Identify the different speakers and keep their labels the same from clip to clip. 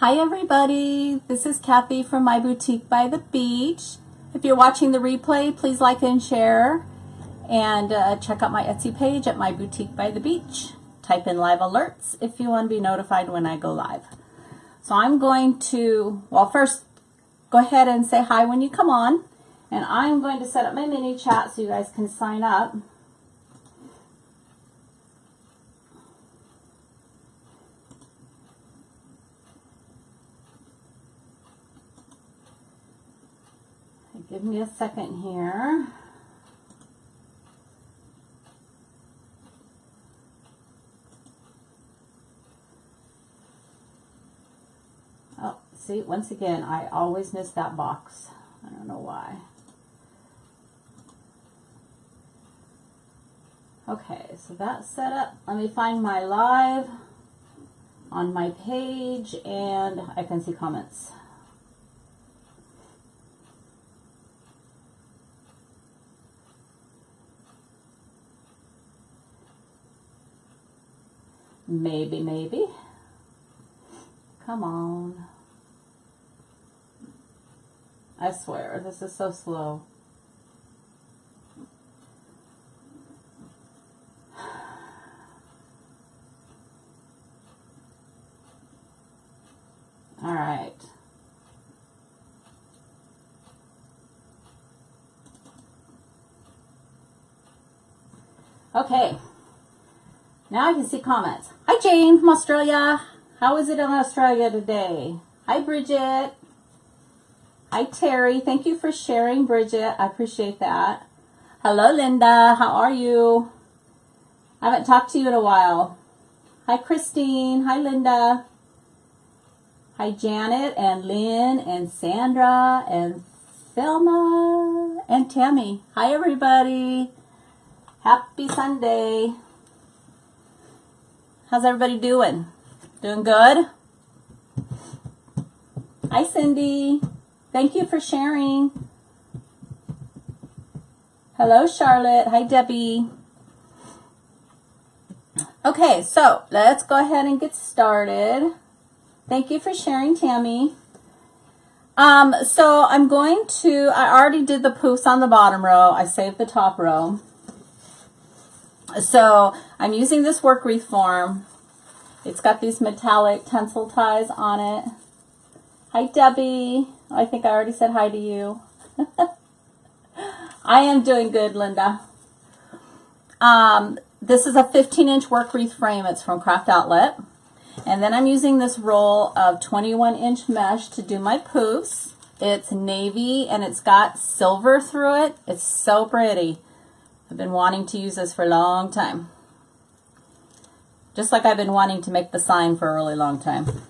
Speaker 1: Hi everybody, this is Kathy from My Boutique by the Beach. If you're watching the replay, please like and share, and check out my Etsy page at My Boutique by the Beach. Type in live alerts if you want to be notified when I go live. So I'm going to, well, first go ahead and say hi when you come on, and I'm going to set up my mini chat so you guys can sign up. Give me a second here. Oh, see, once again, I always miss that box. I don't know why. Okay, so that's set up. Let me find my live on my page, and I can see comments. Maybe. Come on. I swear, this is so slow. All right. Okay. Now I can see comments. Hi Jane from Australia. How is it in Australia today? Hi Bridget. Hi Terry. Thank you for sharing, Bridget. I appreciate that. Hello Linda. How are you? I haven't talked to you in a while. Hi Christine. Hi Linda. Hi Janet and Lynn and Sandra and Thelma and Tammy. Hi everybody. Happy Sunday. How's everybody doing? Doing good? Hi, Cindy. Thank you for sharing. Hello, Charlotte. Hi, Debbie. Okay, so let's go ahead and get started. Thank you for sharing, Tammy. So I'm going to, I already did the poofs on the bottom row. I saved the top row. So I'm using this work wreath form. It's got these metallic tencel ties on it. Hi Debbie. I think I already said hi to you. I am doing good, Linda. This is a 15-inch work wreath frame. It's from Craft Outlet. And then I'm using this roll of 21-inch mesh to do my poofs. It's navy and it's got silver through it. It's so pretty. I've been wanting to use this for a long time. Just like I've been wanting to make the sign for a really long time.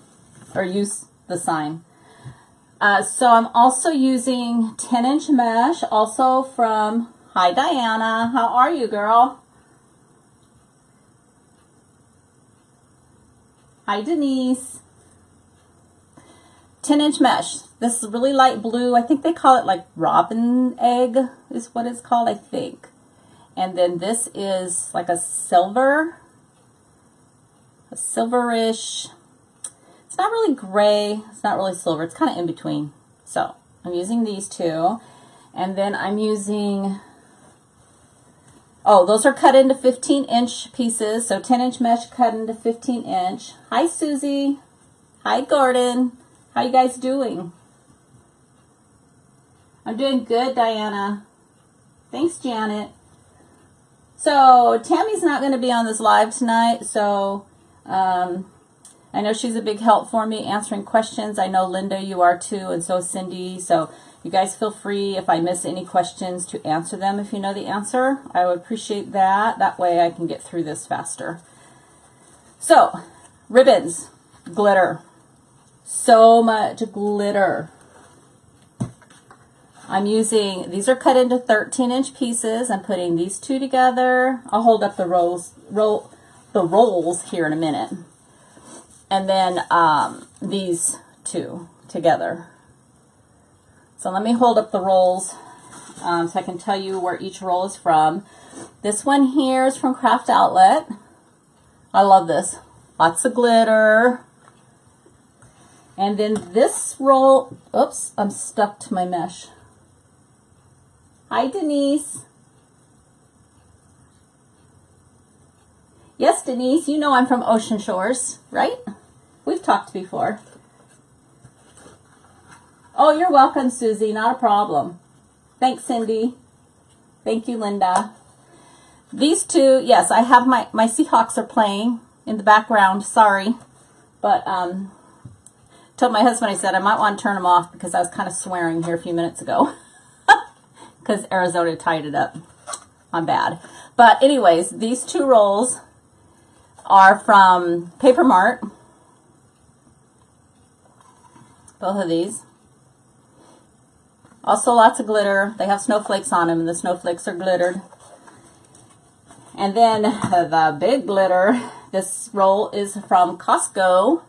Speaker 1: Or use the sign. So I'm also using 10-inch mesh, also from, hi Diana, how are you girl? Hi Denise. 10-inch mesh. This is really light blue. I think they call it like robin egg is what it's called, I think. And then this is like a silverish. It's not really gray. It's not really silver. It's kind of in between. So I'm using these two. And then I'm using, oh, those are cut into 15-inch pieces. So 10-inch mesh cut into 15-inch. Hi, Susie. Hi, Gordon. How you guys doing? I'm doing good, Diana. Thanks, Janet. So Tammy's not going to be on this live tonight, so I know she's a big help for me answering questions. I know Linda, you are too, and so is Cindy. So you guys feel free if I miss any questions to answer them if you know the answer. I would appreciate that. That way I can get through this faster. So ribbons, glitter, so much glitter. I'm using, these are cut into 13-inch pieces. I'm putting these two together. I'll hold up the rolls here in a minute. And then these two together. So let me hold up the rolls so I can tell you where each roll is from. This one here is from Craft Outlet. I love this. Lots of glitter. And then this roll, oops, I'm stuck to my mesh. Hi, Denise. Yes, Denise, you know I'm from Ocean Shores, right? We've talked before. Oh, you're welcome, Susie. Not a problem. Thanks, Cindy. Thank you, Linda. These two, yes, I have my Seahawks are playing in the background. Sorry. But told my husband, I said I might want to turn them off because I was kind of swearing here a few minutes ago. Because Arizona tied it up. I'm bad. But anyways, these two rolls are from Paper Mart. Both of these. Also lots of glitter. They have snowflakes on them, and the snowflakes are glittered. And then the big glitter, this roll is from Costco,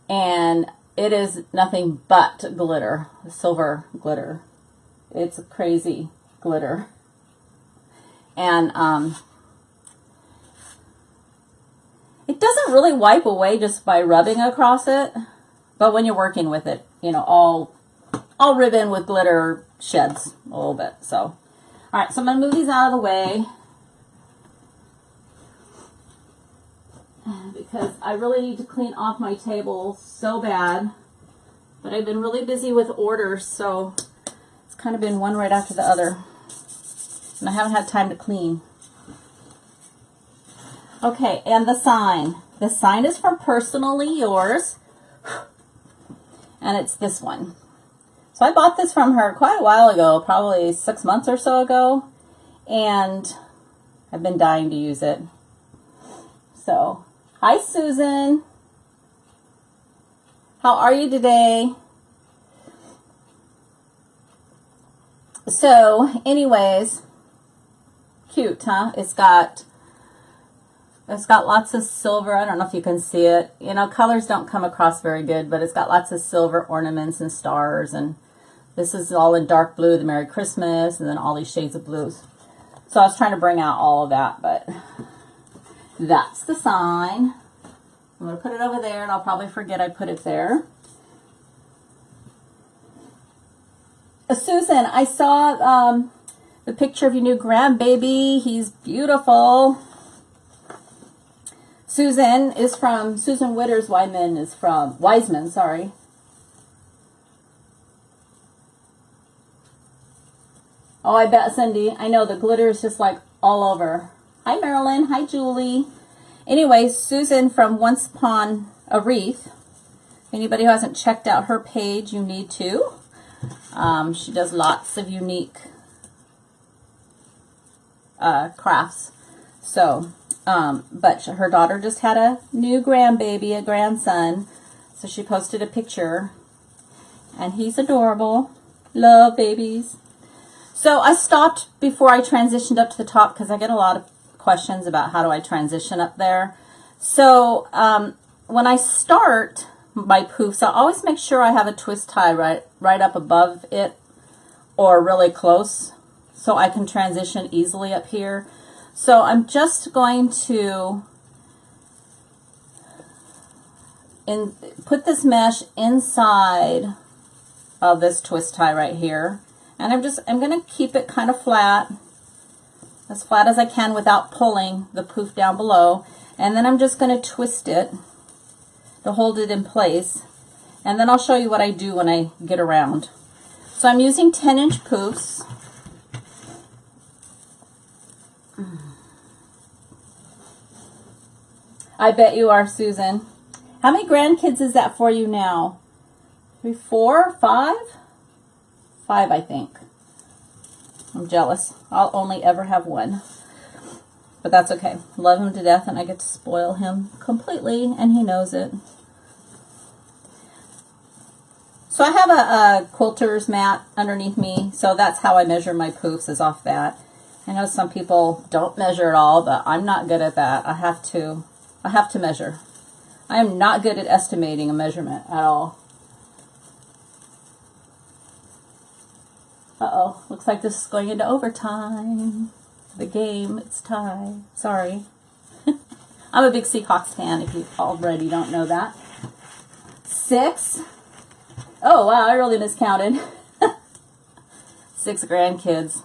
Speaker 1: and it is nothing but glitter, silver glitter. It's crazy glitter. And it doesn't really wipe away just by rubbing across it, but when you're working with it, you know, all ribbon with glitter sheds a little bit. So, all right, so I'm going to move these out of the way because I really need to clean off my table so bad, but I've been really busy with orders, so it's kind of been one right after the other, and I haven't had time to clean. Okay, and the sign. The sign is from Personally Yours, and it's this one. So I bought this from her quite a while ago, probably 6 months or so ago, and I've been dying to use it. So, hi Susan. How are you today? So, anyways, cute, huh? It's got lots of silver. I don't know if you can see it. You know, colors don't come across very good, but it's got lots of silver ornaments and stars, and this is all in dark blue, the Merry Christmas, and then all these shades of blues. So I was trying to bring out all of that, but that's the sign. I'm going to put it over there, and I'll probably forget I put it there. Susan, I saw the picture of your new grandbaby. He's beautiful. Susan is from, Susan Witters Wiseman, sorry. Oh, I bet, Cindy. I know the glitter is just like all over. Hi, Marilyn. Hi, Julie. Anyway, Susan from Once Upon a Wreath. Anybody who hasn't checked out her page, you need to. She does lots of unique crafts. So, but her daughter just had a new grandbaby, a grandson. So she posted a picture, and he's adorable. Love babies. So I stopped before I transitioned up to the top because I get a lot of questions about how do I transition up there. So when I start my poofs, I always make sure I have a twist tie right up above it or really close so I can transition easily up here. So I'm just going to put this mesh inside of this twist tie right here. And I'm going to keep it kind of flat as I can without pulling the poof down below. And then I'm just going to twist it to hold it in place. And then I'll show you what I do when I get around. So I'm using 10-inch poofs. I bet you are, Susan. How many grandkids is that for you now? 3, 4, 5? 5, I think. I'm jealous. I'll only ever have one. But that's okay. Love him to death, and I get to spoil him completely, and he knows it. So I have a quilter's mat underneath me, so that's how I measure my poofs, is off that. I know some people don't measure at all, but I'm not good at that. I have to measure. I am not good at estimating a measurement at all. Uh-oh, looks like this is going into overtime. The game, it's tie. Sorry. I'm a big Seahawks fan, if you already don't know that. 6. Oh, wow, I really miscounted. 6 grandkids.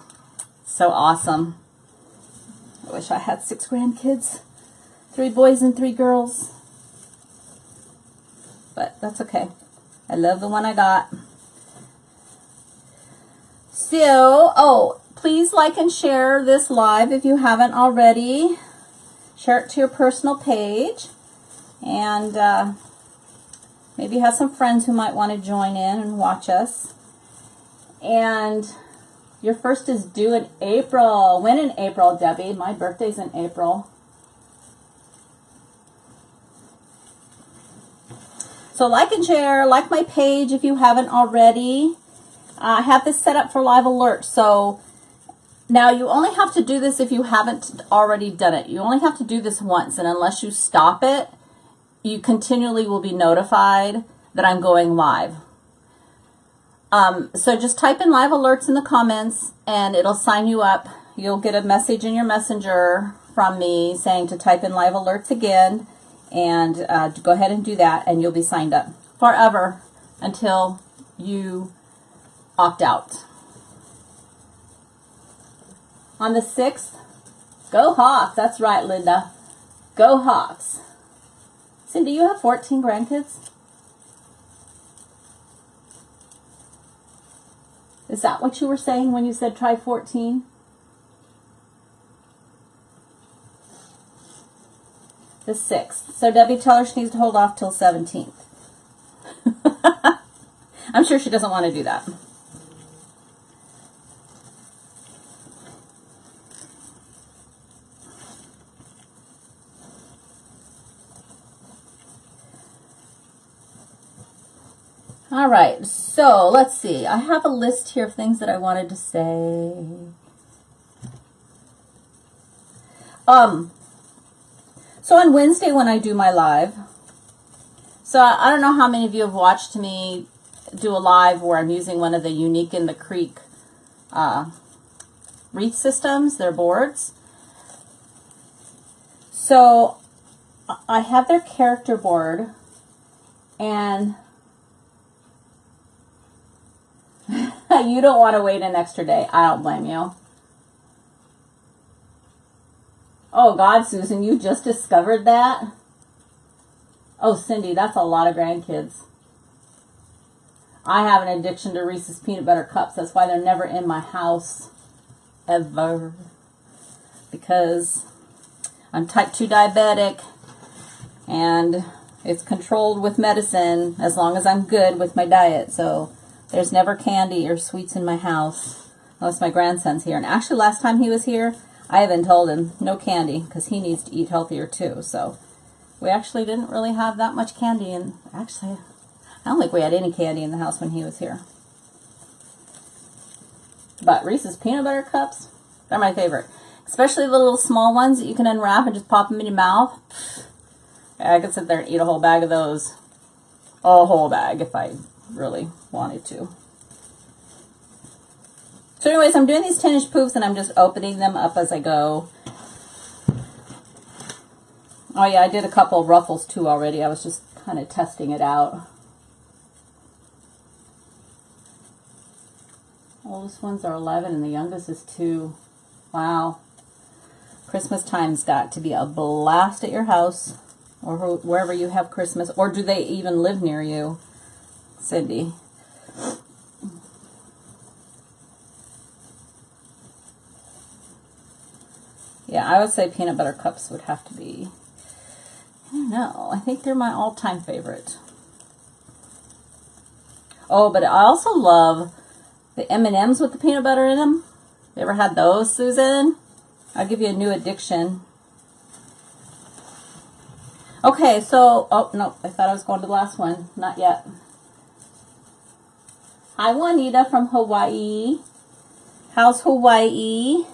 Speaker 1: So awesome. I wish I had 6 grandkids. 3 boys and 3 girls. But that's okay. I love the one I got. So, oh, please like and share this live if you haven't already. Share it to your personal page. And maybe have some friends who might want to join in and watch us. And your first is due in April. When in April, Debbie? My birthday's in April. So like and share, like my page if you haven't already. I have this set up for live alerts. So now you only have to do this if you haven't already done it. You only have to do this once, and unless you stop it, you continually will be notified that I'm going live. So just type in live alerts in the comments and it'll sign you up. You'll get a message in your messenger from me saying to type in live alerts again, and go ahead and do that and you'll be signed up forever until you opt out. On the 6th, go Hawks. That's right, Linda. Go Hawks. Cindy, you have 14 grandkids? Is that what you were saying when you said try 14? The 6th. So Debbie, tell her she needs to hold off till 17th. I'm sure she doesn't want to do that. All right, so let's see. I have a list here of things that I wanted to say. So on Wednesday when I do my live, so I don't know how many of you have watched me do a live where I'm using one of the Unique in the Creek Wreath systems, their boards. So I have their character board, and you don't want to wait an extra day. I don't blame you. Oh, God, Susan, you just discovered that? Oh, Cindy, that's a lot of grandkids. I have an addiction to Reese's peanut butter cups. That's why they're never in my house. Ever. Because I'm type 2 diabetic. And it's controlled with medicine as long as I'm good with my diet. So there's never candy or sweets in my house. Unless my grandson's here. And actually, last time he was here, I even told him no candy because he needs to eat healthier too. So we actually didn't really have that much candy. And actually, I don't think we had any candy in the house when he was here. But Reese's peanut butter cups, they're my favorite. Especially the little small ones that you can unwrap and just pop them in your mouth. I could sit there and eat a whole bag of those. A whole bag if I really wanted to. So anyways, I'm doing these 10-inch poofs and I'm just opening them up as I go. Oh yeah, I did a couple of Ruffles too already. I was just kind of testing it out. Oldest ones are 11 and the youngest is 2. Wow. Christmas time's got to be a blast at your house or wherever you have Christmas. Or do they even live near you, Cindy? Yeah, I would say peanut butter cups would have to be, I don't know, I think they're my all-time favorite. Oh, but I also love the M&Ms with the peanut butter in them. You ever had those, Susan? I'll give you a new addiction. Okay, so, oh, no, I thought I was going to the last one. Not yet. Hi, Juanita from Hawaii. How's Hawaii?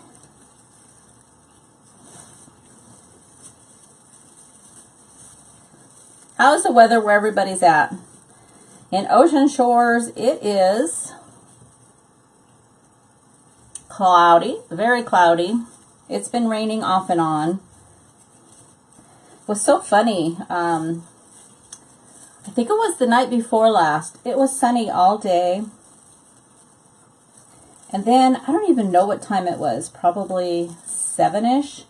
Speaker 1: How's the weather where everybody's at? In Ocean Shores, it is cloudy, very cloudy. It's been raining off and on. It was so funny. I think it was the night before last. It was sunny all day. And then, I don't even know what time it was, probably 7-ish.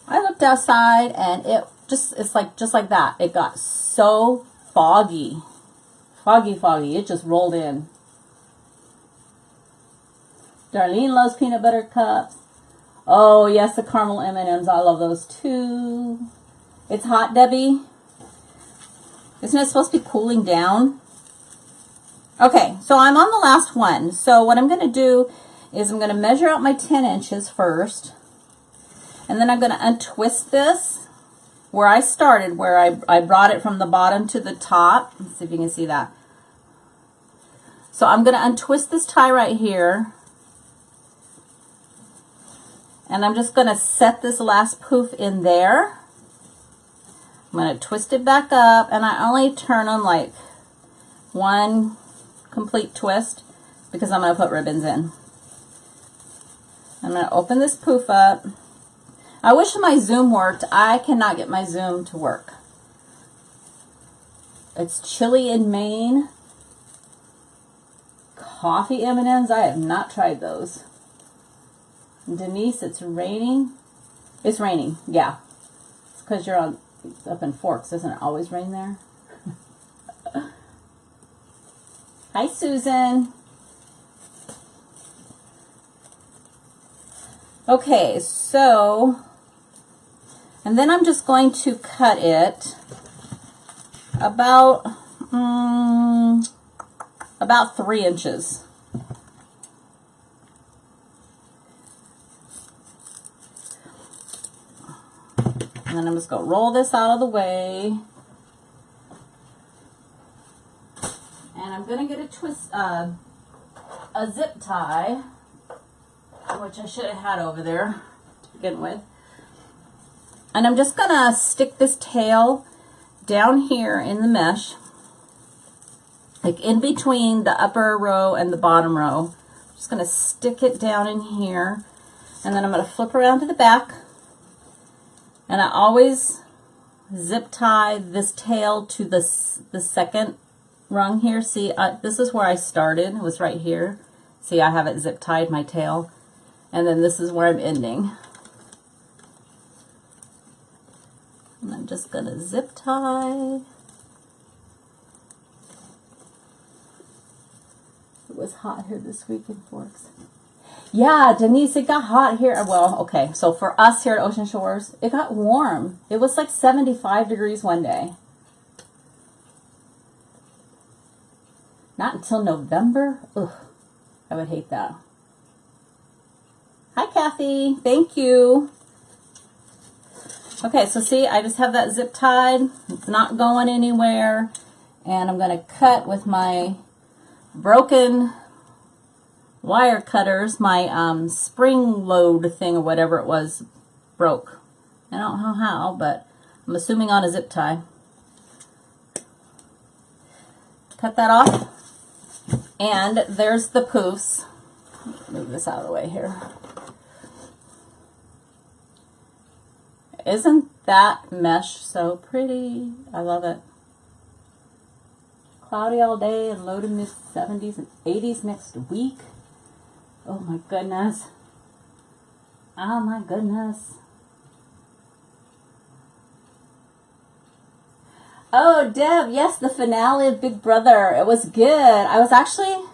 Speaker 1: I looked outside and it's like, just like that. It got so foggy. Foggy. It just rolled in. Darlene loves peanut butter cups. Oh, yes, the caramel M&Ms. I love those too. It's hot, Debbie. Isn't it supposed to be cooling down? Okay, so I'm on the last one. So what I'm going to do is I'm going to measure out my 10 inches first. And then I'm going to untwist this where I started, where I brought it from the bottom to the top. Let's see if you can see that. So I'm going to untwist this tie right here. And I'm just going to set this last poof in there. I'm going to twist it back up, and I only turn them like one complete twist because I'm going to put ribbons in. I'm going to open this poof up. I wish my Zoom worked. I cannot get my Zoom to work. It's chilly in Maine. Coffee M&Ms, I have not tried those. Denise, it's raining. It's raining, yeah. It's because you're up in Forks. Doesn't it always rain there? Hi, Susan. Okay, so, and then I'm just going to cut it about 3 inches. And then I'm just going to roll this out of the way. And I'm going to get a zip tie, which I should have had over there to begin with. And I'm just going to stick this tail down here in the mesh, like in between the upper row and the bottom row. I'm just going to stick it down in here. And then I'm going to flip around to the back. And I always zip tie this tail to the second rung here. See, this is where I started. It was right here. See, I have it zip tied, my tail. And then this is where I'm ending. And I'm just going to zip tie. It was hot here this week in Forks. Yeah, Denise, it got hot here. Well, okay, so for us here at Ocean Shores, it got warm. It was like 75 degrees one day. Not until November. Ugh, I would hate that. Hi, Kathy. Thank you. Okay, so see, I just have that zip tied. It's not going anywhere. And I'm going to cut with my broken wire cutters. My spring load thing or whatever it was broke. I don't know how, but I'm assuming on a zip tie. Cut that off. And there's the poofs. Move this out of the way here. Isn't that mesh so pretty? I love it. Cloudy all day and low to mid 70s and 80s next week. Oh my goodness. Oh my goodness. Oh, Deb, yes, the finale of Big Brother. It was good. I was actually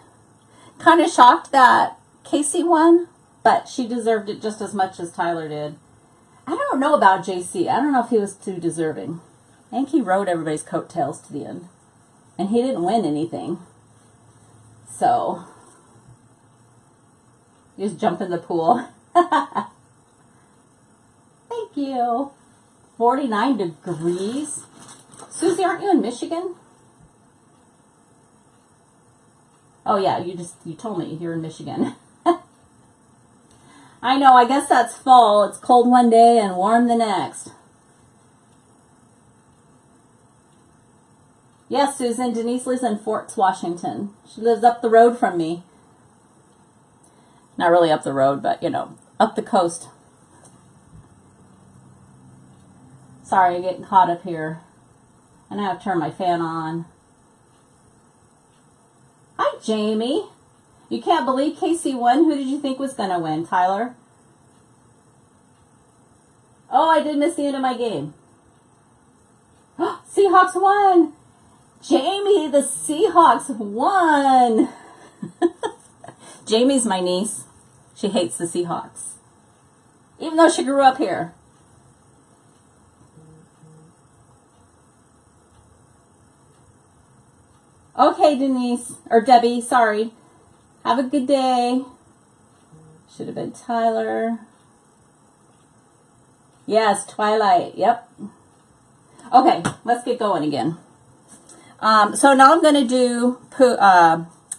Speaker 1: kind of shocked that Casey won, but she deserved it just as much as Tyler did. I don't know about JC. I don't know if he was too deserving. I think he rode everybody's coattails to the end. And he didn't win anything. So, you just jump in the pool. Thank you. 49 degrees. Susie, aren't you in Michigan? Oh yeah, you told me you're in Michigan. I know, I guess that's fall. It's cold one day and warm the next. Yes, Susan, Denise lives in Forks, Washington. She lives up the road from me. Not really up the road, but, you know, up the coast. Sorry, I'm getting caught up here. And I have to turn my fan on. Hi, Jamie. You can't believe KC won? Who did you think was going to win, Tyler? Oh, I did miss the end of my game. Seahawks won. Jamie, the Seahawks won. Jamie's my niece. She hates the Seahawks. Even though she grew up here. Okay, Denise. Or Debbie, sorry. Have a good day. Should have been Tyler. Yes, Twilight. Yep. Okay, let's get going again. So now I'm going to do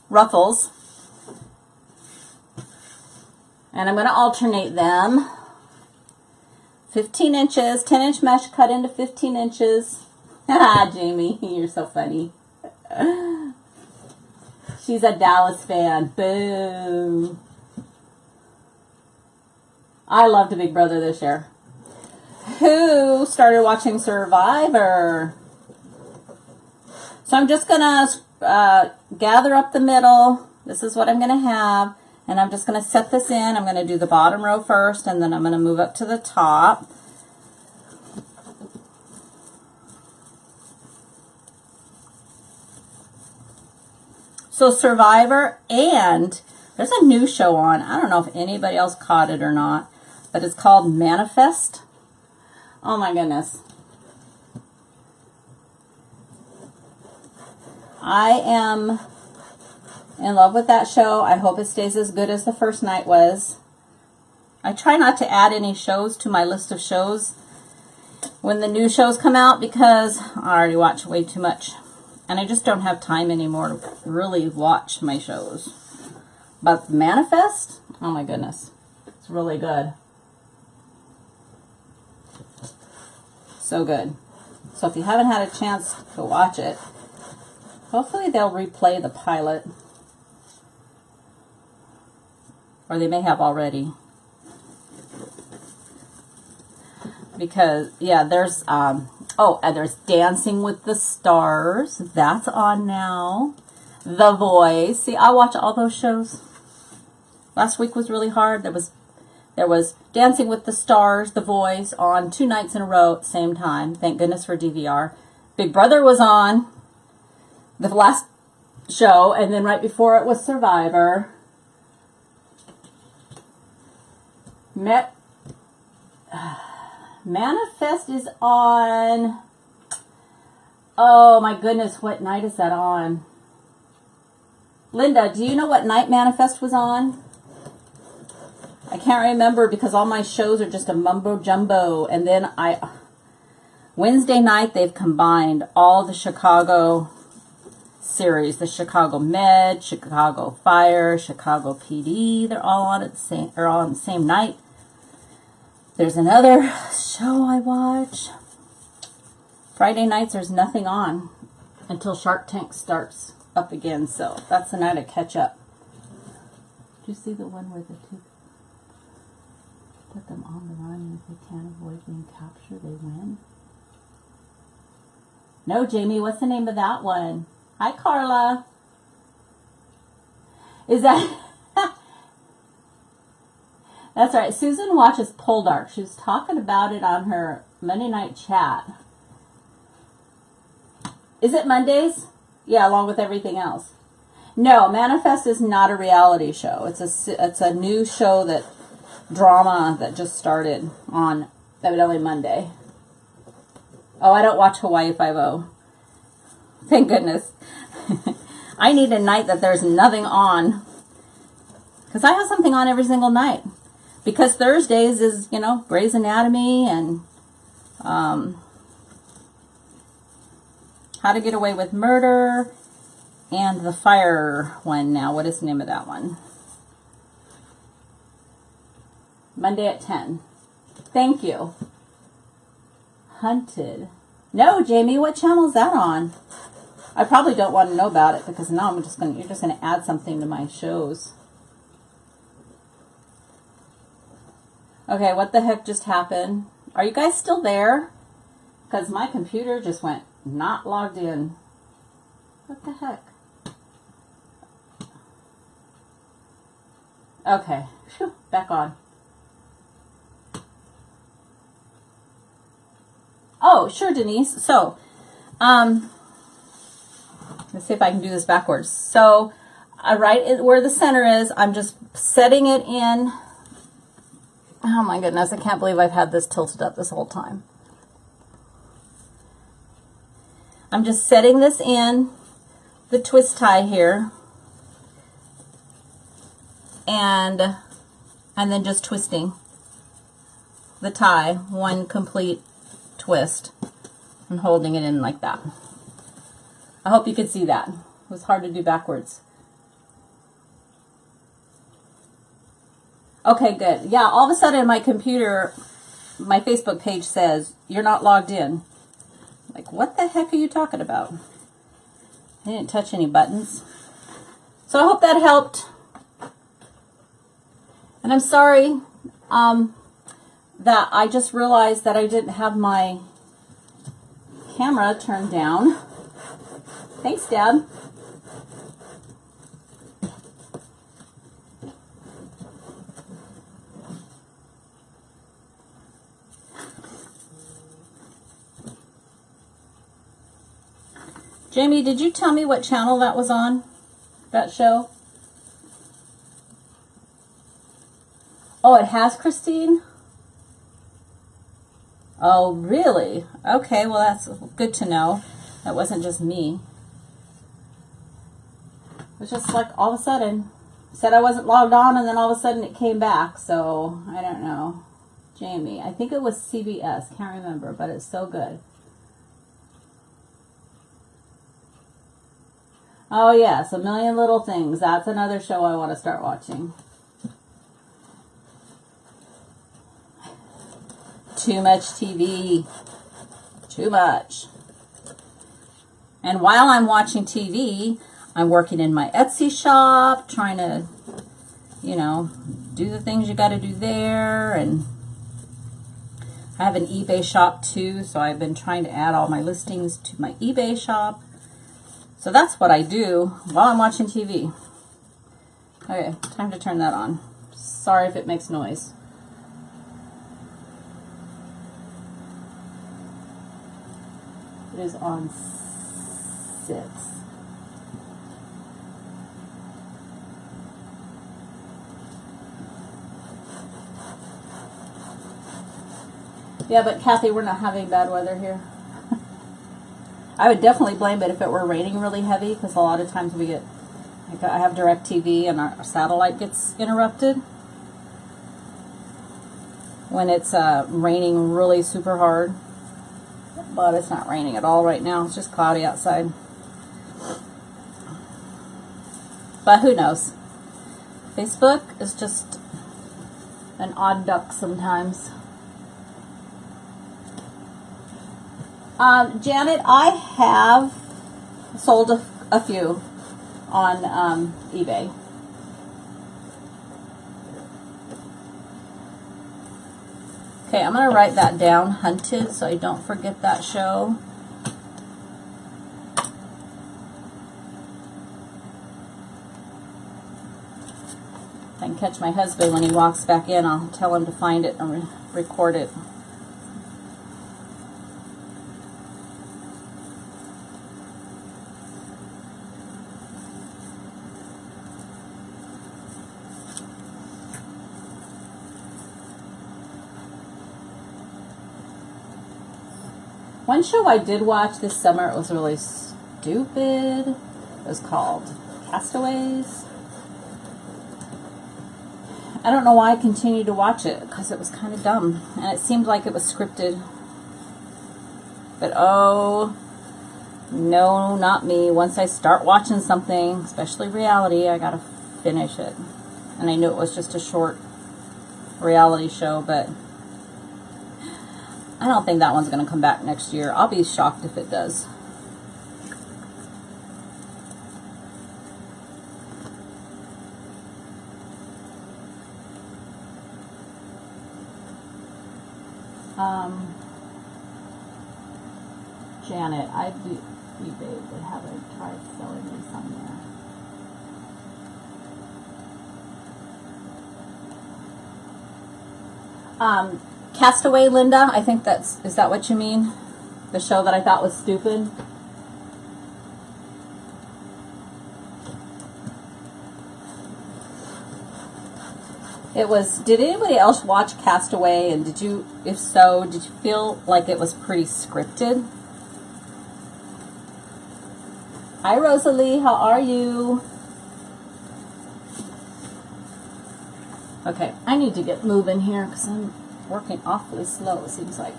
Speaker 1: Ruffles. And I'm going to alternate them. 15 inches, 10-inch mesh cut into 15 inches. Ah, Jamie, you're so funny. She's a Dallas fan. Boo. I loved Big Brother this year. Who started watching Survivor? So I'm just going to gather up the middle. This is what I'm going to have. And I'm just going to set this in. I'm going to do the bottom row first, and then I'm going to move up to the top. So Survivor, and there's a new show on. I don't know if anybody else caught it or not, but it's called Manifest. Oh my goodness. I am in love with that show. I hope it stays as good as the first night was. I try not to add any shows to my list of shows when the new shows come out because I already watch way too much. And I just don't have time anymore to really watch my shows. But Manifest, oh my goodness, it's really good. So good. So if you haven't had a chance to watch it, hopefully they'll replay the pilot. Or they may have already. Because, yeah, there's, and there's Dancing with the Stars. That's on now. The Voice. See, I watch all those shows. Last week was really hard. There was Dancing with the Stars, The Voice, on 2 nights in a row at the same time. Thank goodness for DVR. Big Brother was on the last show, and then right before it was Survivor. Manifest is on, oh my goodness, what night is that on? Linda, do you know what night Manifest was on? I can't remember because all my shows are just a mumbo jumbo. And then Wednesday night they've combined all the Chicago series, the Chicago Med, Chicago Fire, Chicago PD. They're all on at the same night. There's another show I watch. Friday nights there's nothing on until Shark Tank starts up again. So that's the night I catch up. Did you see the one where the two put them on the run and if they can't avoid being captured, they win? No, Jamie, what's the name of that one? Hi, Carla. Is that... That's right. Susan watches Poldark. She was talking about it on her Monday night chat. Is it Mondays? Yeah, along with everything else. No, Manifest is not a reality show. It's a new show drama that just started on evidently Monday. Oh, I don't watch Hawaii Five-0. Thank goodness. I need a night that there's nothing on. Because I have something on every single night. Because Thursdays is, Grey's Anatomy and How to Get Away with Murder and the Fire one now. What is the name of that one? Monday at 10. Thank you. Hunted. No, Jamie, what channel is that on? I probably don't want to know about it because now you're just going to add something to my shows. Okay, what the heck just happened? Are you guys still there? Because my computer just went not logged in. What the heck? Okay, phew, back on. Oh, sure, Denise. So, let's see if I can do this backwards. So, right where the center is, I'm just setting it in. Oh my goodness, I can't believe I've had this tilted up this whole time. I'm just setting this in the twist tie here, and then just twisting the tie, one complete twist, and holding it in like that. I hope you could see that. It was hard to do backwards. Okay, good. Yeah, all of a sudden my computer, my Facebook page says, you're not logged in. Like, what the heck are you talking about? I didn't touch any buttons. So I hope that helped. And I'm sorry that I just realized that I didn't have my camera turned down. Thanks, Dad. Jamie, did you tell me what channel that was on, that show? Oh, it has, Christine? Oh, really? Okay, well, that's good to know. That wasn't just me. It was just like all of a sudden, said I wasn't logged on, and then all of a sudden it came back. So, I don't know. Jamie, I think it was CBS. Can't remember, but it's so good. Oh, yes, A Million Little Things. That's another show I want to start watching. Too much TV. Too much. And while I'm watching TV, I'm working in my Etsy shop, trying to, you know, do the things you got to do there. And I have an eBay shop too, so I've been trying to add all my listings to my eBay shop. So that's what I do while I'm watching TV. Okay, time to turn that on. Sorry if it makes noise. It is on 6. Yeah, but Kathy, we're not having bad weather here. I would definitely blame it if it were raining really heavy, because a lot of times we get, like, I have DirecTV and our satellite gets interrupted when it's raining really super hard. But it's not raining at all right now. It's just cloudy outside. But who knows? Facebook is just an odd duck sometimes. Janet, I have sold a few on eBay. Okay, I'm going to write that down, Hunted, so I don't forget that show. If I can catch my husband when he walks back in, I'll tell him to find it and record it. One show I did watch this summer, it was really stupid. It was called Castaways. I don't know why I continued to watch it, because it was kind of dumb. And it seemed like it was scripted. But oh, no, not me. Once I start watching something, especially reality, I gotta finish it. And I knew it was just a short reality show, but I don't think that one's going to come back next year. I'll be shocked if it does. Janet, I'd be eBay, but haven't tried selling these on there. Castaway, Linda, I think is that what you mean? The show that I thought was stupid? It was, did anybody else watch Castaway, and if so, did you feel like it was pretty scripted? Hi Rosalie, how are you? Okay, I need to get moving here because I'm working awfully slow, it seems like.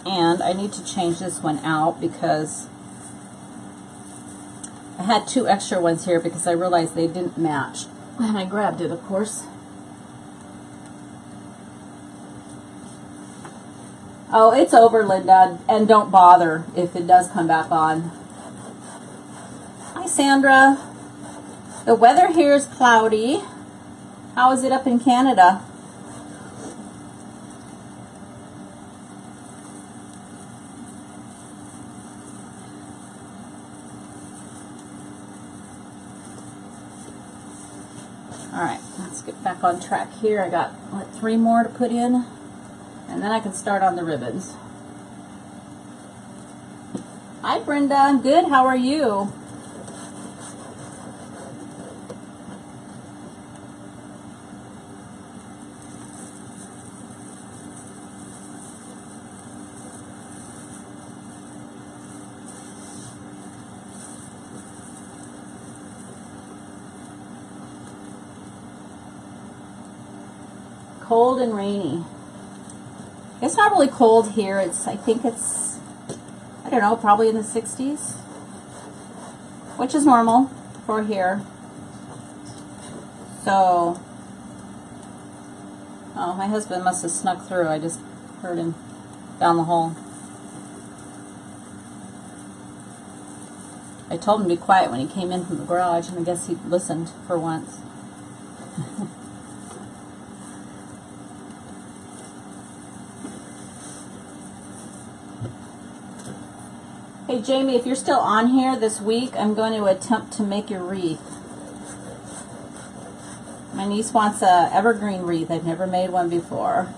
Speaker 1: And I need to change this one out because I had 2 extra ones here because I realized they didn't match. And I grabbed it, of course. Oh, it's over, Linda. And don't bother if it does come back on. Hi, Sandra. The weather here is cloudy. How is it up in Canada? Alright, let's get back on track here. I got, what, 3 more to put in? And then I can start on the ribbons. Hi, Brenda. I'm good. How are you? Cold and rainy. It's not really cold here. I think it's, I don't know, probably in the 60s, which is normal for here. So, oh, my husband must have snuck through. I just heard him down the hall. I told him to be quiet when he came in from the garage, and I guess he listened for once. Hey Jamie, if you're still on here this week, I'm going to attempt to make your wreath. My niece wants a evergreen wreath. I've never made one before.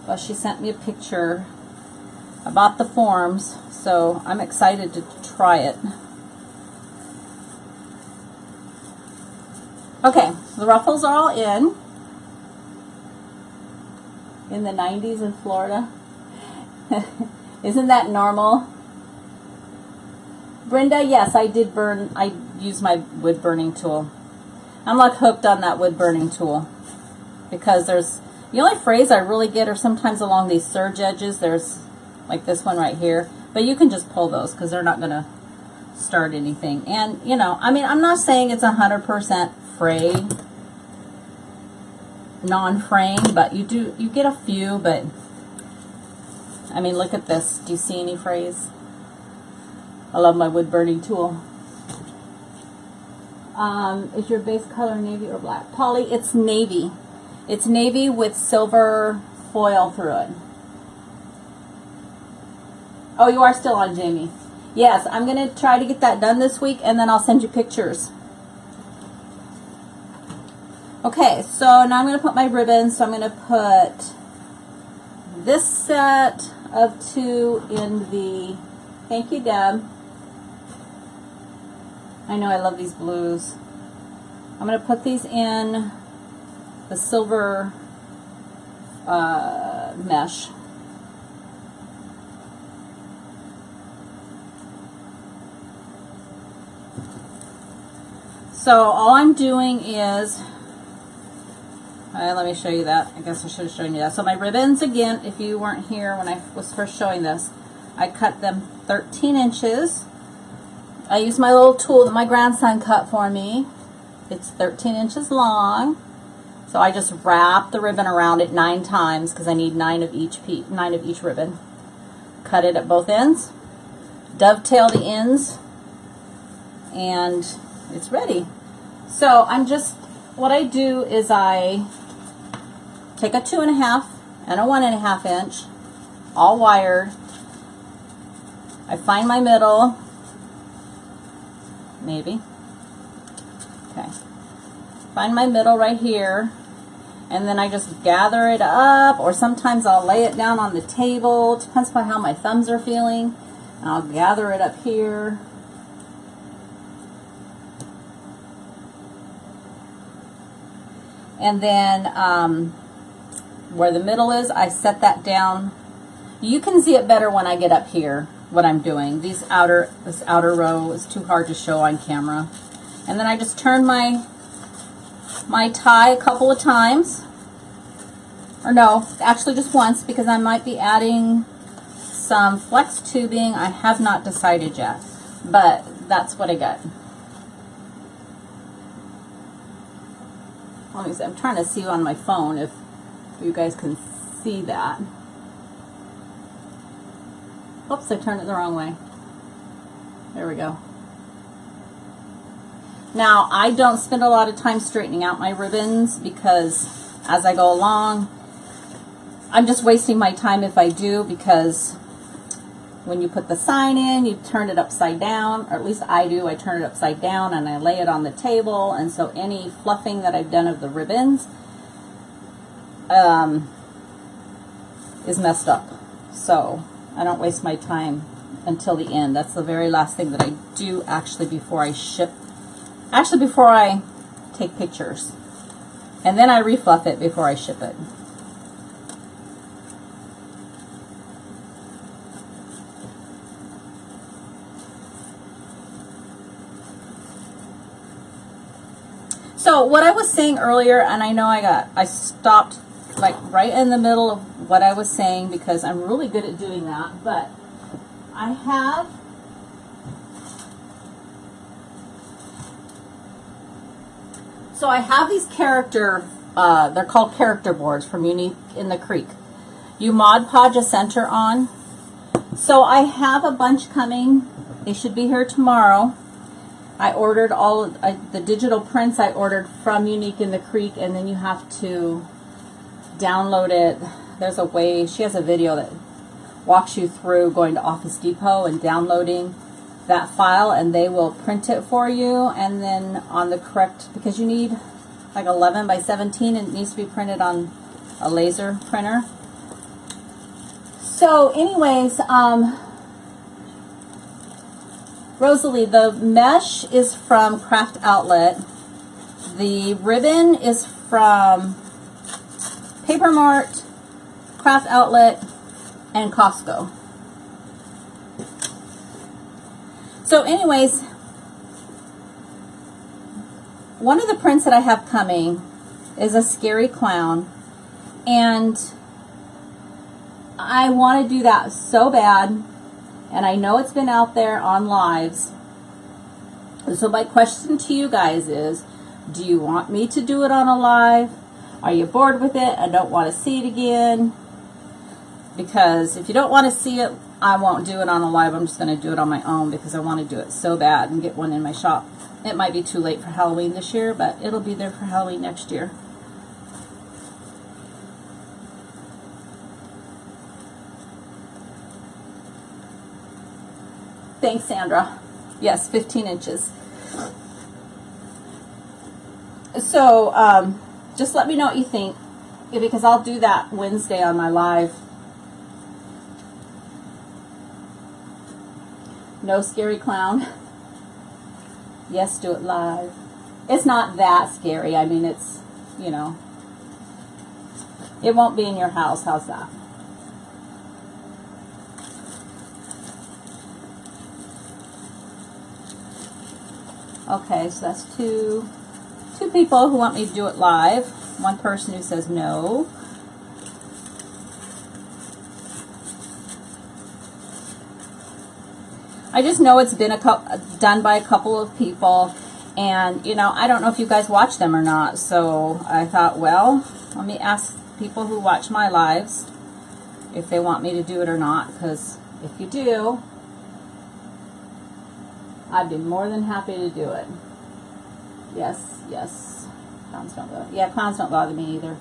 Speaker 1: Well, she sent me a picture. I bought the forms, so I'm excited to try it. Okay, the ruffles are all in the 90s in Florida. Isn't that normal? Brenda, yes, I did burn. I used my wood burning tool. I'm like hooked on that wood burning tool because there's, the only phrase I really get are sometimes along these serge edges. There's like this one right here, but you can just pull those because they're not going to start anything. And you know, I mean, I'm not saying it's 100% frayed, non-fraying, but you get a few. But I mean, look at this. Do you see any frays? I love my wood burning tool. Is your base color navy or black? Polly, it's navy. It's navy with silver foil through it. Oh, you are still on, Jamie. Yes, I'm going to try to get that done this week, and then I'll send you pictures. Okay, so now I'm going to put my ribbons. So I'm going to put this set of 2 in the, thank you, Deb. I know I love these blues. I'm going to put these in the silver mesh. So all I'm doing is, let me show you that. I guess I should have shown you that. So my ribbons, again, if you weren't here when I was first showing this, I cut them 13 inches. I use my little tool that my grandson cut for me. It's 13 inches long. So I just wrap the ribbon around it 9 times because I need 9 of each ribbon. Cut it at both ends. Dovetail the ends. and it's ready. So what I do is I take a 2.5 and a 1.5 inch, all wired. I find my middle, maybe. Okay. Find my middle right here, and then I just gather it up, or sometimes I'll lay it down on the table. It depends upon how my thumbs are feeling. And I'll gather it up here. And then where the middle is, I set that down. You can see it better when I get up here, what I'm doing. This outer row is too hard to show on camera. And then I just turn my tie a couple of times. Or no, actually just once, because I might be adding some flex tubing. I have not decided yet, but that's what I got. Let me see. I'm trying to see on my phone if you guys can see that. Oops, I turned it the wrong way. There we go. Now, I don't spend a lot of time straightening out my ribbons because as I go along, I'm just wasting my time if I do, because when you put the sign in, you turn it upside down, or at least I do. I turn it upside down and I lay it on the table, and so any fluffing that I've done of the ribbons is messed up. So I don't waste my time until the end. That's the very last thing that I do actually before I ship. Actually, before I take pictures. And then I refluff it before I ship it. So what I was saying earlier, and I know I stopped like right in the middle of what I was saying because I'm really good at doing that, but I have these they're called character boards from Unique in the Creek. You Mod Podge a center on. So I have a bunch coming. They should be here tomorrow. I ordered all of the digital prints I ordered from Unique in the Creek, and then you have to download it. There's a way, she has a video that walks you through going to Office Depot and downloading that file, and they will print it for you, and then on the correct, because you need like 11 by 17 and it needs to be printed on a laser printer. So anyways, Rosalie, the mesh is from Craft Outlet. The ribbon is from Paper Mart, Craft Outlet, and Costco. So anyways, one of the prints that I have coming is a scary clown, and I want to do that so bad. And I know it's been out there on lives. So my question to you guys is, do you want me to do it on a live? Are you bored with it and don't want to see it again? Because if you don't want to see it, I won't do it on a live. I'm just going to do it on my own because I want to do it so bad and get one in my shop. It might be too late for Halloween this year, but it'll be there for Halloween next year. Thanks, Sandra. Yes, 15 inches. So, just let me know what you think, because I'll do that Wednesday on my live. No scary clown. Yes, do it live. It's not that scary. I mean, it's, you know, it won't be in your house. How's that? Okay, so that's two people who want me to do it live. One person who says no. I just know it's been done by a couple of people, and you know, I don't know if you guys watch them or not, so I thought, well, let me ask people who watch my lives if they want me to do it or not, because if you do, I'd be more than happy to do it. Yes, yes. Clowns don't bother. Yeah, clowns don't bother me either.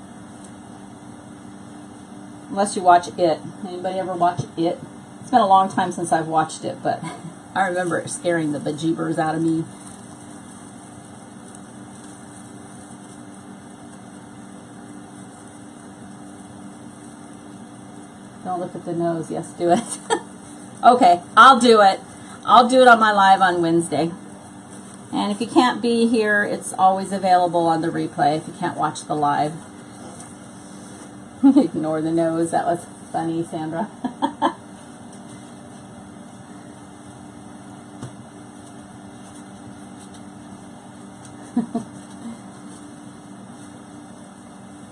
Speaker 1: Unless you watch It. Anybody ever watch It? It's been a long time since I've watched it, but I remember it scaring the bejeebers out of me. Don't look at the nose. Yes, do it. Okay, I'll do it. I'll do it on my live on Wednesday. And if you can't be here, it's always available on the replay if you can't watch the live. Ignore the nose. That was funny, Sandra.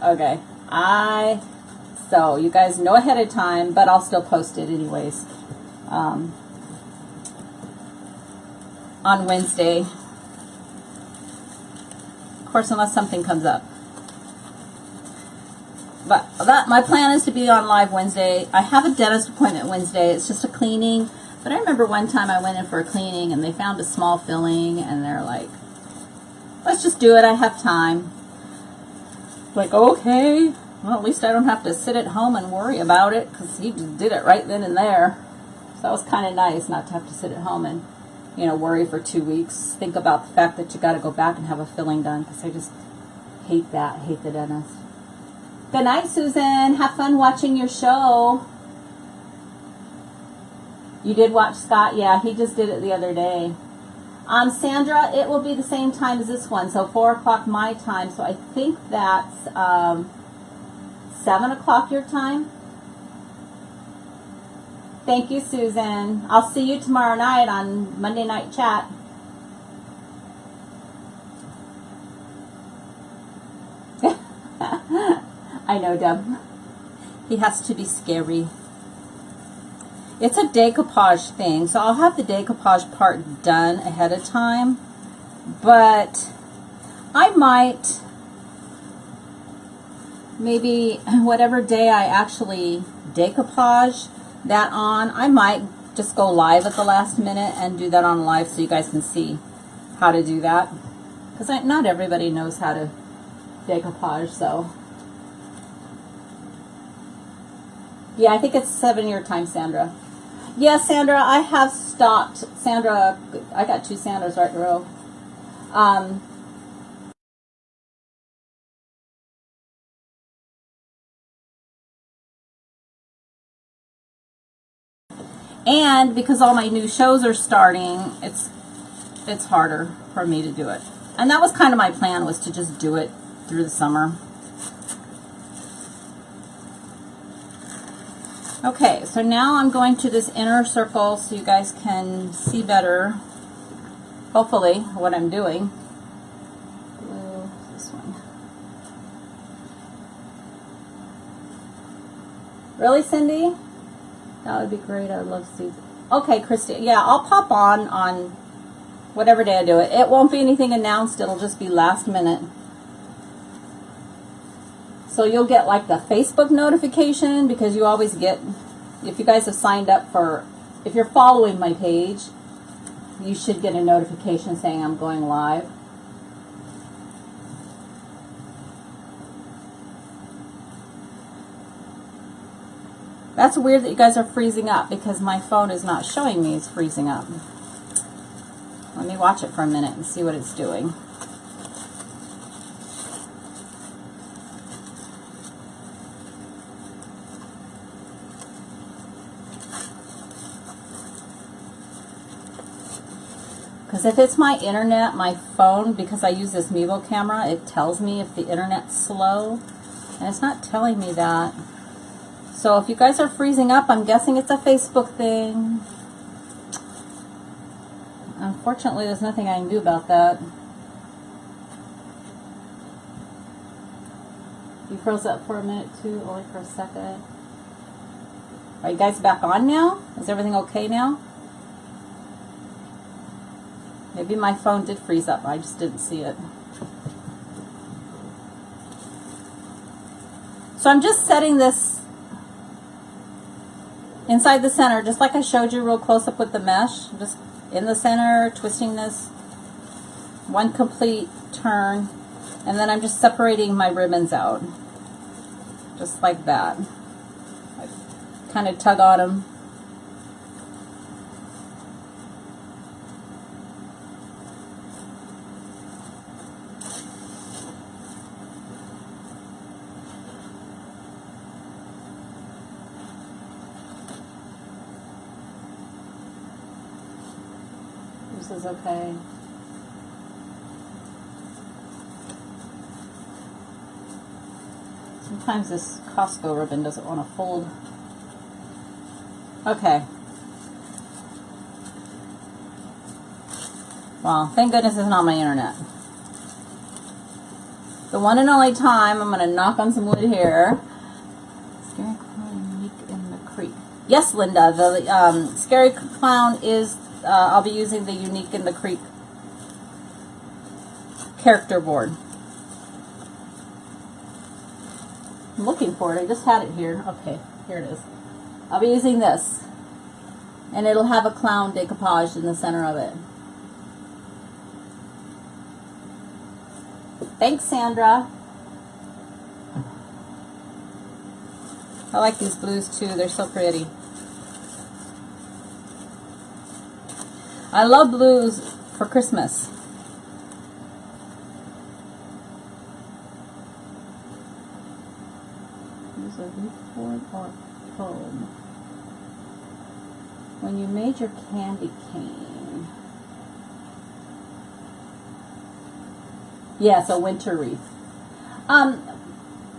Speaker 1: Okay. So you guys know ahead of time, but I'll still post it anyways. On Wednesday. Of course, unless something comes up. But my plan is to be on live Wednesday. I have a dentist appointment Wednesday. It's just a cleaning. But I remember one time I went in for a cleaning and they found a small filling and they're like, let's just do it. I have time. Like, okay. Well, at least I don't have to sit at home and worry about it because he just did it right then and there. So that was kind of nice not to have to sit at home and, you know, worry for 2 weeks. Think about the fact that you got to go back and have a filling done because I just hate that. I hate the dentist. Good night, Susan. Have fun watching your show. You did watch Scott? Yeah, he just did it the other day. Sandra, it will be the same time as this one, so 4 o'clock my time. So I think that's 7 o'clock your time. Thank you, Susan. I'll see you tomorrow night on Monday Night Chat. I know, Deb. He has to be scary. It's a decoupage thing, so I'll have the decoupage part done ahead of time, but I might, maybe whatever day I actually decoupage that on, I might just go live at the last minute and do that on live so you guys can see how to do that, because not everybody knows how to decoupage. So yeah, I think it's 7 your time, Sandra. Yeah, Sandra, I have stopped. Sandra, I got 2 Sandras right in a row. And because all my new shows are starting, it's harder for me to do it. And that was kind of my plan, was to just do it through the summer. Okay, so now I'm going to this inner circle so you guys can see better, hopefully, what I'm doing. Blue, this one. Really, Cindy? That would be great. I would love to see. Okay, Christy. Yeah, I'll pop on whatever day I do it. It won't be anything announced. It'll just be last minute. So you'll get like the Facebook notification, because you always get, if you guys have signed up for, if you're following my page, you should get a notification saying I'm going live. That's weird that you guys are freezing up, because my phone is not showing me it's freezing up. Let me watch it for a minute and see what it's doing. Because if it's my internet, my phone, because I use this Mevo camera, it tells me if the internet's slow, and it's not telling me that. So if you guys are freezing up, I'm guessing it's a Facebook thing. Unfortunately, there's nothing I can do about that. You froze up for a minute too, only for a second. Are you guys back on now? Is everything okay now? Maybe my phone did freeze up. I just didn't see it. So I'm just setting this inside the center, just like I showed you real close up with the mesh. Just in the center, twisting this one complete turn, and then I'm just separating my ribbons out, just like that. I kind of tug on them. This is okay. Sometimes this Costco ribbon doesn't want to fold. Okay. Well, thank goodness it's not my internet. The one and only time I'm going to knock on some wood here. Scary Clown Unique in the Creek. Yes, Linda, the Scary Clown is, I'll be using the Unique in the Creek character board. I'm looking for it. I just had it here. Okay, here it is. I'll be using this. And it'll have a clown decoupage in the center of it. Thanks, Sandra. I like these blues too. They're so pretty. I love blues for Christmas. Use a leaf board or foam. When you made your candy cane. Yes, a winter wreath.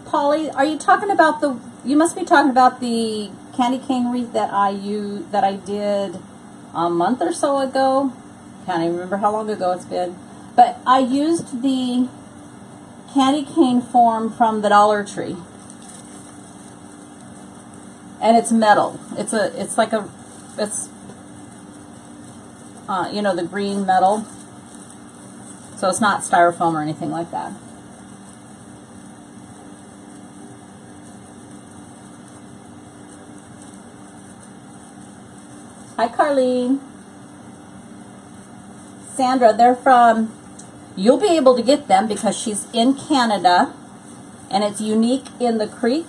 Speaker 1: Polly, are you talking about the? You must be talking about the candy cane wreath that I did a month or so ago. Can't even remember how long ago it's been. But I used the candy cane form from the Dollar Tree, and it's metal. It's you know, the green metal. So it's not styrofoam or anything like that. Hi, Carlene. Sandra, they're from, you'll be able to get them because she's in Canada, and it's Unique in the Creek.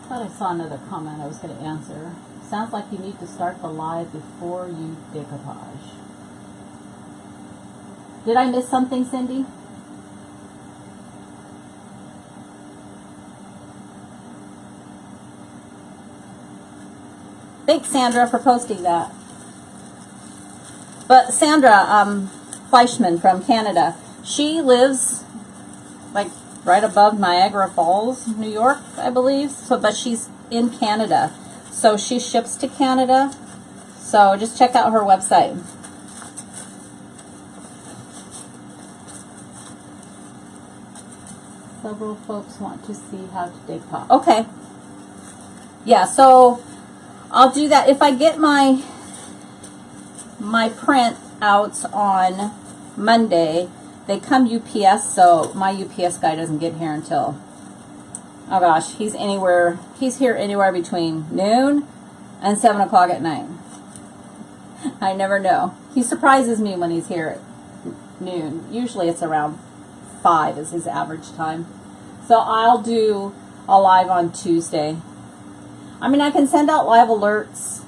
Speaker 1: I thought I saw another comment I was going to answer. Sounds like you need to start the live before you decoupage. Did I miss something, Cindy? Thanks, Sandra, for posting that. But Sandra Fleischman from Canada, she lives like right above Niagara Falls, New York, I believe. So, but she's in Canada. So she ships to Canada. So just check out her website. Several folks want to see how to decoupage. Okay. Yeah, so I'll do that. If I get my print out on Monday, they come UPS, so my UPS guy doesn't get here until, oh gosh, he's here anywhere between noon and 7 o'clock at night. I never know. He surprises me when he's here at noon. Usually it's around 5 is his average time. So I'll do a live on Tuesday. I mean, I can send out live alerts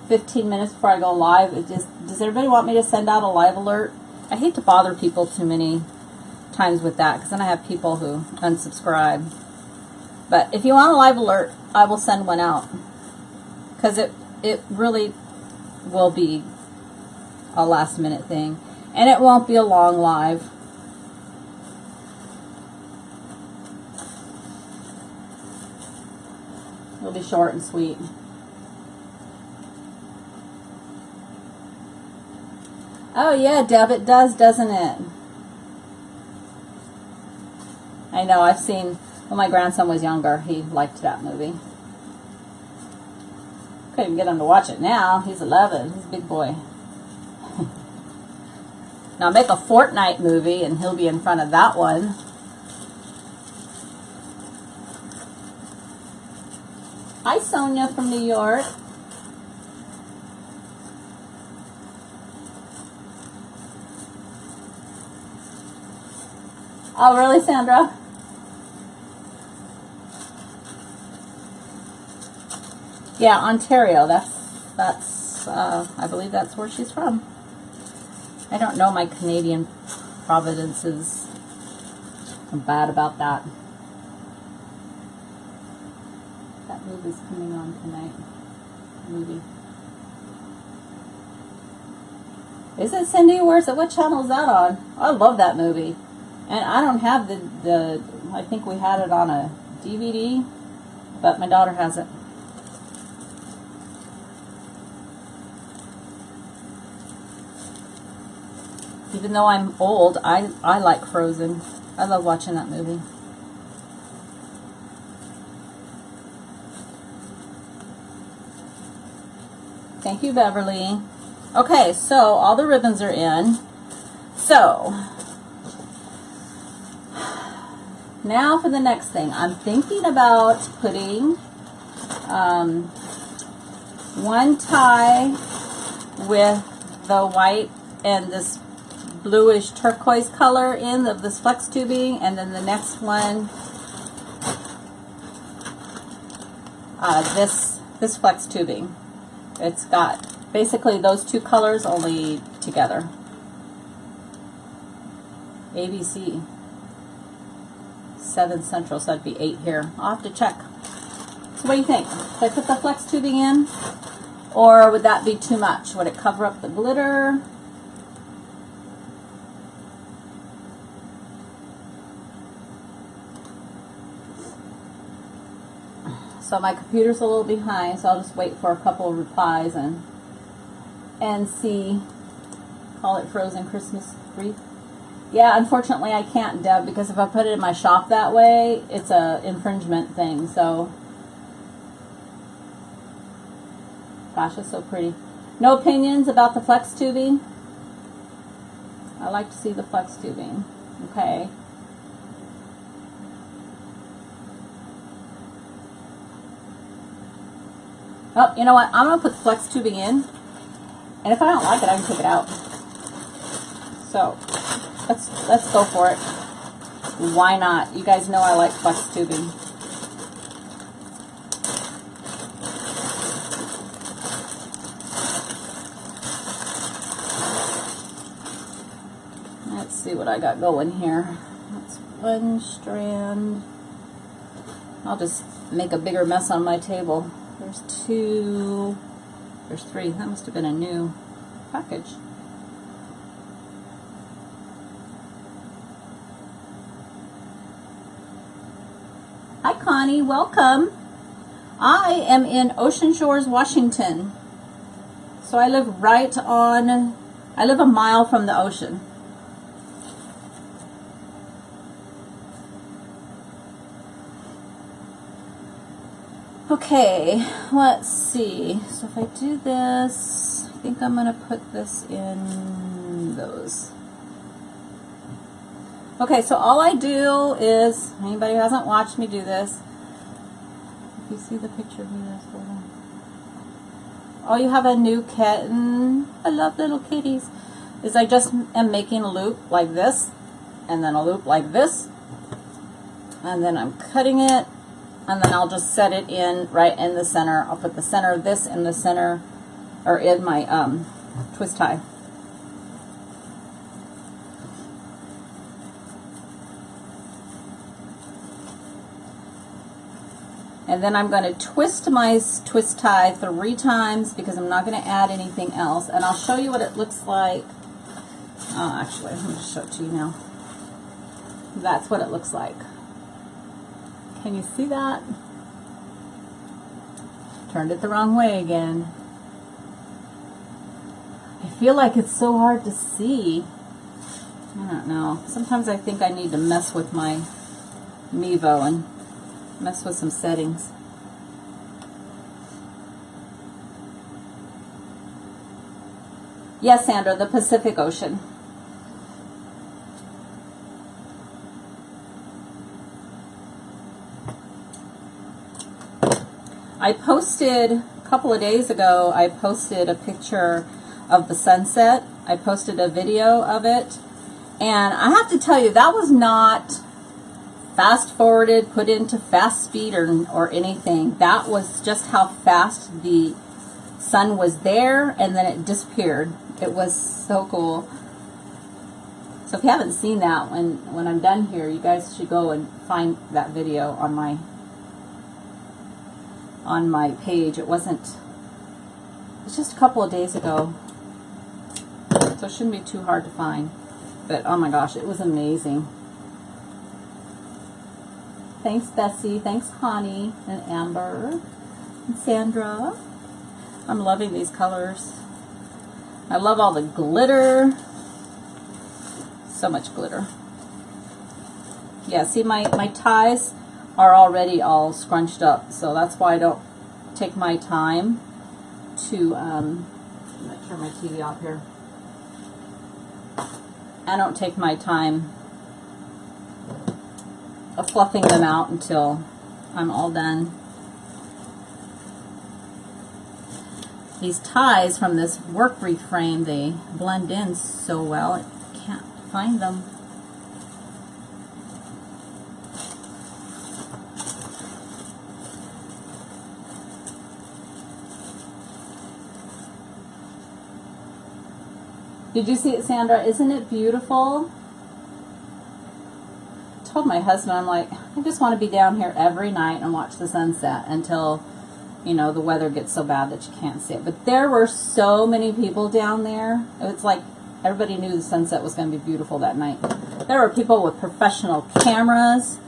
Speaker 1: 15 minutes before I go live. Does everybody want me to send out a live alert? I hate to bother people too many times with that, because then I have people who unsubscribe. But if you want a live alert, I will send one out, because it really will be a last minute thing, and it won't be a long live. It'll be short and sweet. Oh yeah, Deb, it does, doesn't it? I know, I've seen, when my grandson was younger, he liked that movie. Couldn't even get him to watch it now. He's 11. He's a big boy. Now make a Fortnite movie and he'll be in front of that one. Hi, Sonia from New York. Oh, really, Sandra? Yeah, Ontario. That's I believe that's where she's from. I don't know my Canadian provinces. I'm bad about that. That movie's coming on tonight. Movie. Is it, Cindy? Where's it? What channel is that on? I love that movie. And I don't have the I think we had it on a DVD, but my daughter has it. Even though I'm old, I like Frozen. I love watching that movie. Thank you, Beverly. Okay, so all the ribbons are in. So, now for the next thing. I'm thinking about putting one tie with the white and this bluish turquoise color in of this flex tubing, and then the next one this flex tubing. It's got basically those two colors only together. ABC 7 central, so that'd be 8 here. I'll have to check. So what do you think? Should I put the flex tubing in, or would that be too much? Would it cover up the glitter? So my computer's a little behind, so I'll just wait for a couple of replies and see. Call it Frozen Christmas Wreath. Yeah, unfortunately I can't, Deb, because if I put it in my shop that way, it's a infringement thing. So, gosh, it's so pretty. No opinions about the flex tubing? I like to see the flex tubing. Okay. Oh, you know what? I'm going to put the flex tubing in, and if I don't like it, I can take it out. So, let's go for it. Why not? You guys know I like flex tubing. Let's see what I got going here. That's one strand. I'll just make a bigger mess on my table. There's 2, there's 3. That must have been a new package. Hi Connie, welcome. I am in Ocean Shores, Washington. So I live I live a mile from the ocean. Okay, let's see. So if I do this, I think I'm going to put this in those. Okay, so all I do is, anybody who hasn't watched me do this, if you see the picture of me, this one. Oh, you have a new kitten. I love little kitties. Is I just am making a loop like this, and then a loop like this, and then I'm cutting it, and then I'll just set it in right in the center. I'll put the center of this in the center, or in my twist tie. And then I'm going to twist my twist tie 3 times because I'm not going to add anything else. And I'll show you what it looks like. Oh, actually, I'm going to show it to you now. That's what it looks like. Can you see that? Turned it the wrong way again. I feel like it's so hard to see. I don't know. Sometimes I think I need to mess with my Mevo and mess with some settings. Yes, Sandra, the Pacific Ocean. I posted, a couple of days ago, I posted a picture of the sunset. I posted a video of it. And I have to tell you, that was not fast forwarded, put into fast speed or anything. That was just how fast the sun was there, and then it disappeared. It was so cool. So if you haven't seen that, when I'm done here, you guys should go and find that video on my page. It's just a couple of days ago, so it shouldn't be too hard to find. But oh my gosh, it was amazing. Thanks, Bessie. Thanks, Connie and Amber and Sandra. I'm loving these colors. I love all the glitter. So much glitter. Yeah, see, my ties are already all scrunched up, so that's why I don't take my time to, I'm going to turn my TV off here. I don't take my time of fluffing them out until I'm all done. These ties from this work wreath frame, they blend in so well, I can't find them. Did you see it, Sandra? Isn't it beautiful? I told my husband, I'm like, I just want to be down here every night and watch the sunset until, you know, the weather gets so bad that you can't see it. But there were so many people down there. It's like everybody knew the sunset was going to be beautiful that night. There were people with professional cameras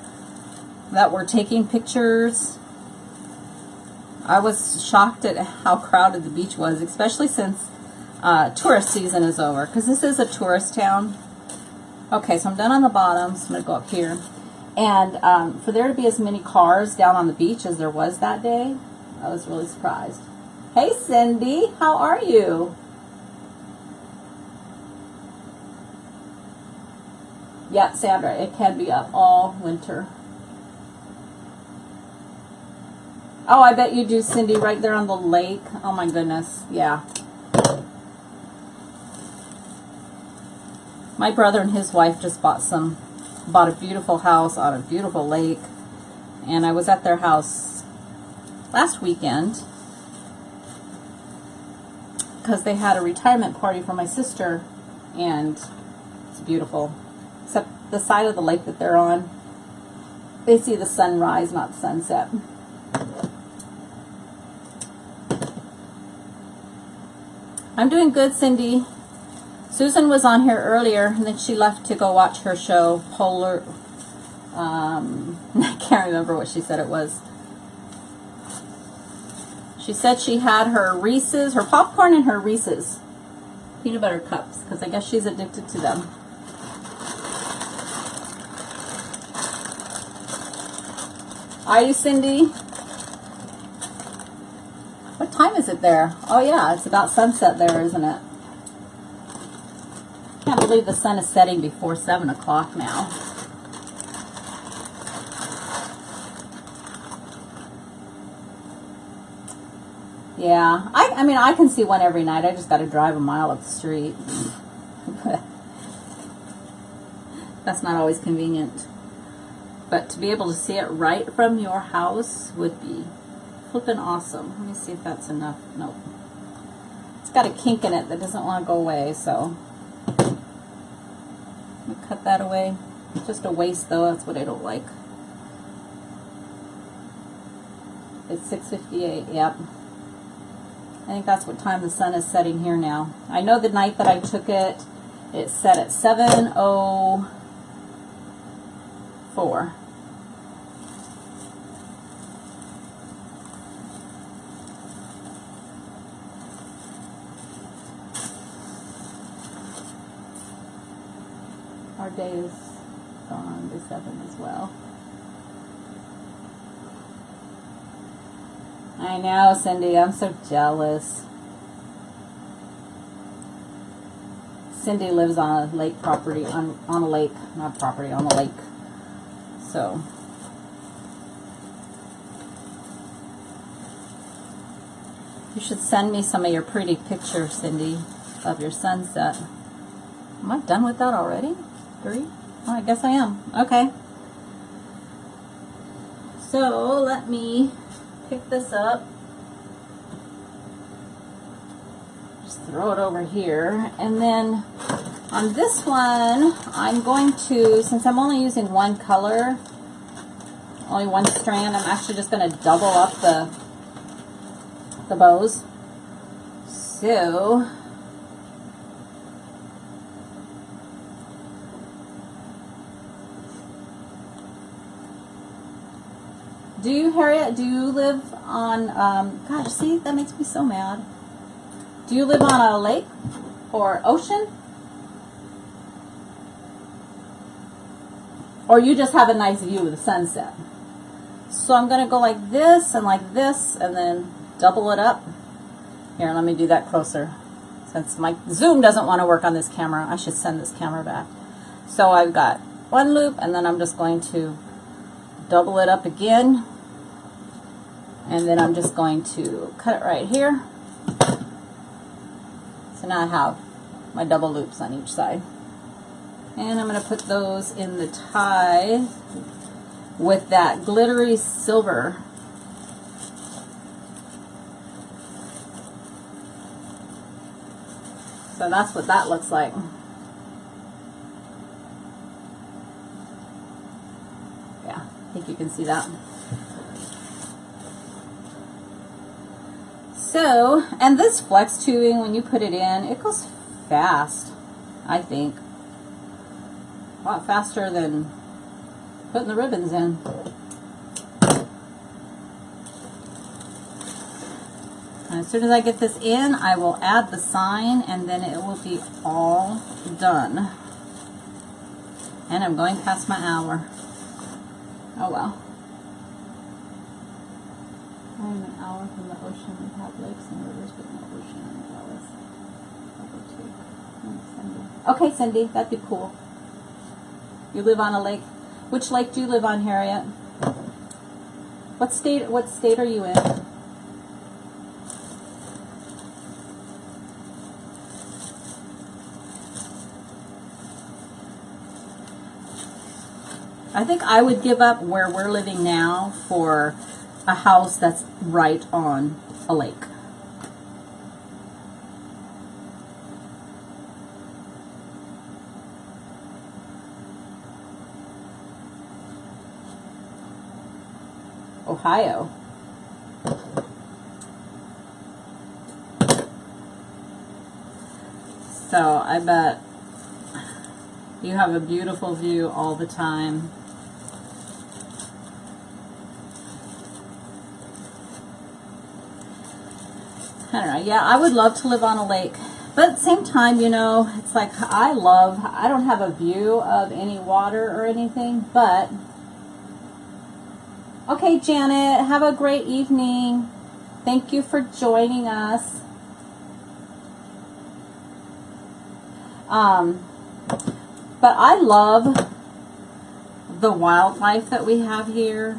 Speaker 1: that were taking pictures. I was shocked at how crowded the beach was, especially since tourist season is over, because this is a tourist town. Okay, so I'm done on the bottom, so I'm going to go up here. And for there to be as many cars down on the beach as there was that day, I was really surprised. Hey, Cindy, how are you? Yeah, Sandra, it can be up all winter. Oh, I bet you do, Cindy, right there on the lake. Oh, my goodness. Yeah. My brother and his wife just bought a beautiful house on a beautiful lake. And I was at their house last weekend because they had a retirement party for my sister, and it's beautiful. Except the side of the lake that they're on, they see the sunrise, not the sunset. I'm doing good, Cindy. Susan was on here earlier, and then she left to go watch her show, Polar. I can't remember what she said it was. She said she had her Reese's, her popcorn and her Reese's peanut butter cups, because I guess she's addicted to them. Are you, Cindy? What time is it there? Oh yeah, it's about sunset there, isn't it? Can't believe the sun is setting before 7 o'clock now. Yeah, I mean, I can see one every night. I just got to drive a mile up the street. That's not always convenient. But to be able to see it right from your house would be flippin' awesome. Let me see if that's enough. Nope. It's got a kink in it that doesn't want to go away, so let me cut that away. It's just a waste, though. That's what I don't like. It's 6:58. Yep. I think that's what time the sun is setting here now. I know the night that I took it, it set at 7:04. Our day is gone to 7 as well. I know, Cindy. I'm so jealous. Cindy lives on a lake property, on a lake, not property, on a lake. So, You should send me some of your pretty pictures, Cindy, of your sunset. Am I done with that already? 3? Oh, I guess I am. Okay. So let me pick this up. Just throw it over here. And then on this one, I'm going to, since I'm only using one color, only one strand, I'm actually just going to double up the bows. So do you, Harriet, do you live on, gosh, see, that makes me so mad. Do you live on a lake or ocean? Or you just have a nice view of the sunset? So I'm going to go like this, and then double it up. Here, let me do that closer. Since my zoom doesn't want to work on this camera, I should send this camera back. So I've got one loop, and then I'm just going to double it up again. And then I'm just going to cut it right here. So now I have my double loops on each side. And I'm going to put those in the tie with that glittery silver. So that's what that looks like. Yeah, I think you can see that. So, and this flex tubing, when you put it in, it goes fast, I think. A lot faster than putting the ribbons in. And as soon as I get this in, I will add the sign, and then it will be all done. And I'm going past my hour. Oh well. I'm an hour from the ocean. We have lakes and rivers, but no ocean in Dallas. Okay, Cindy, that'd be cool. You live on a lake. Which lake do you live on, Harriet? What state are you in? I think I would give up where we're living now for a house that's right on a lake. Ohio. So I bet you have a beautiful view all the time. I don't know. Yeah, I would love to live on a lake. But at the same time, you know, it's like I don't have a view of any water or anything, but okay, Janet, have a great evening. Thank you for joining us. But I love the wildlife that we have here.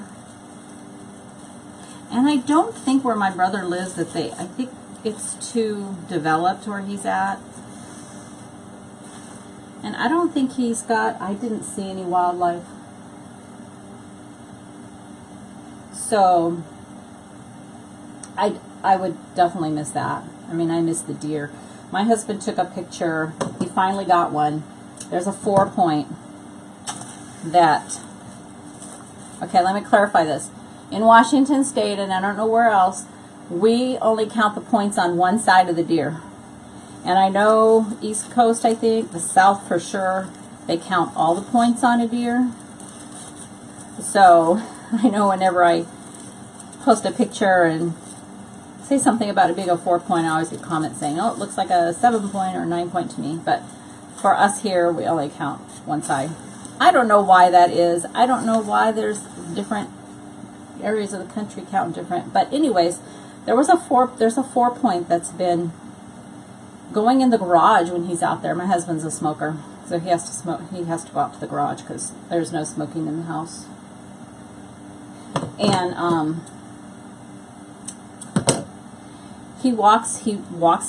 Speaker 1: And I don't think where my brother lives I think it's too developed where he's at. And I don't think I didn't see any wildlife. So I would definitely miss that. I mean, I miss the deer. My husband took a picture. He finally got one. There's a 4-point that, okay, let me clarify this. In Washington State, and I don't know where else, we only count the points on one side of the deer. And I know East Coast, I think, the South for sure, they count all the points on a deer. So I know whenever I post a picture and say something about it being a 4-point, I always get comments saying, oh, it looks like a 7-point or 9-point to me. But for us here, we only count one side. I don't know why that is. I don't know why there's different areas of the country count different. But anyways, there's a 4-point that's been going in the garage when he's out there. My husband's a smoker, so he has to smoke. He has to go out to the garage because there's no smoking in the house. And He walks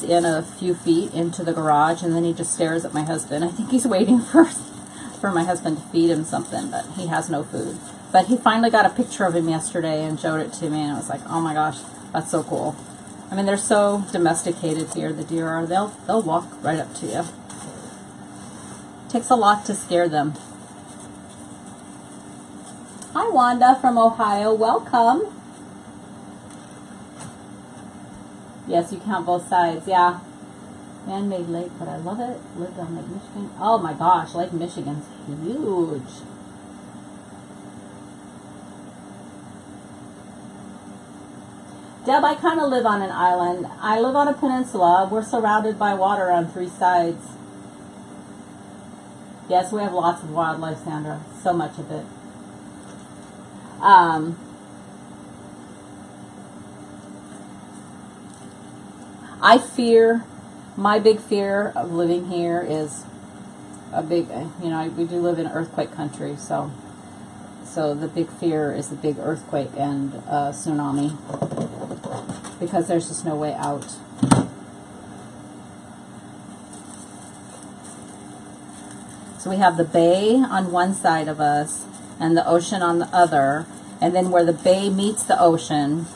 Speaker 1: in a few feet into the garage, and then he just stares at my husband. I think he's waiting for my husband to feed him something, but he has no food. But he finally got a picture of him yesterday and showed it to me, and I was like, oh my gosh, that's so cool. I mean, they're so domesticated here, the deer are. They'll walk right up to you. Takes a lot to scare them. Hi, Wanda from Ohio. Welcome. Yes, you count both sides. Yeah. Man-made lake, but I love it. Lived on Lake Michigan. Oh my gosh, Lake Michigan's huge. Deb, I kind of live on an island. I live on a peninsula. We're surrounded by water on 3 sides. Yes, we have lots of wildlife, Sandra. So much of it. My big fear of living here is a big, we do live in earthquake country, so the big fear is the big earthquake and tsunami, because there's just no way out. So we have the bay on one side of us and the ocean on the other, and then where the bay meets the ocean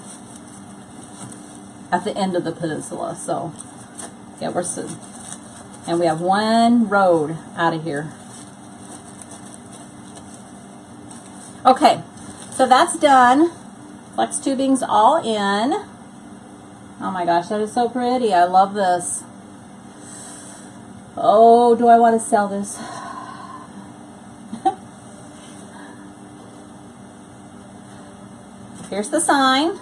Speaker 1: at the end of the peninsula. So yeah, and we have one road out of here. Okay, so that's done. Flex tubing's all in. Oh my gosh, that is so pretty. I love this. Oh, do I want to sell this? Here's the sign.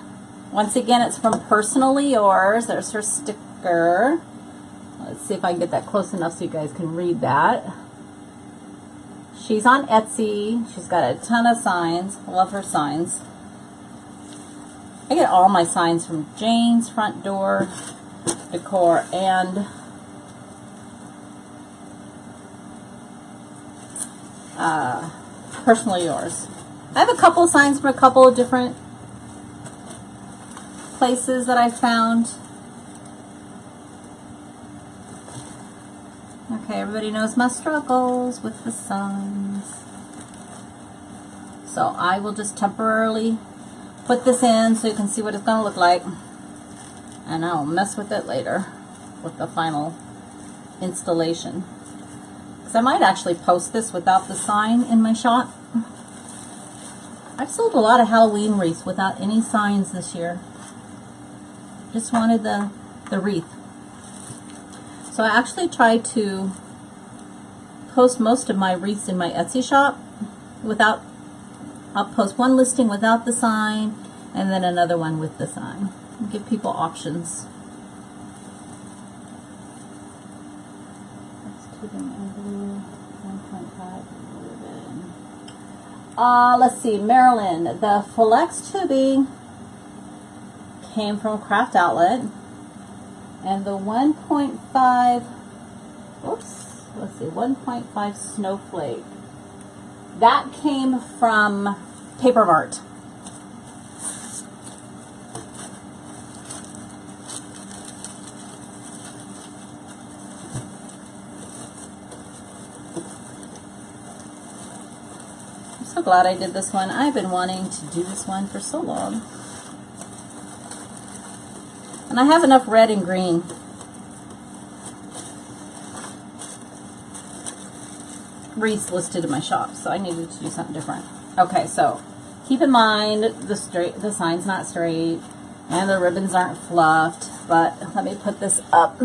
Speaker 1: Once again, it's from Personally Yours. There's her sticker. Let's see if I can get that close enough so you guys can read that. She's on Etsy. She's got a ton of signs. I love her signs. I get all my signs from Jane's Front Door Decor and Personally Yours. I have a couple of signs from a couple of different places that I found. Okay, everybody knows my struggles with the signs. So I will just temporarily put this in so you can see what it's going to look like. And I'll mess with it later with the final installation. Because I might actually post this without the sign in my shop. I've sold a lot of Halloween wreaths without any signs this year. Just wanted the wreath. So I actually tried to post most of my wreaths in my Etsy shop without, I'll post one listing without the sign and then another one with the sign. Give people options. Let's see, Marilyn, the Flex tubing came from Craft Outlet, and the 1.5, oops, let's see, 1.5 Snowflake, that came from Paper Mart. I'm so glad I did this one. I've been wanting to do this one for so long. And I have enough red and green. Wreaths listed in my shop, so I needed to do something different. Okay, so keep in mind the sign's not straight and the ribbons aren't fluffed, but let me put this up.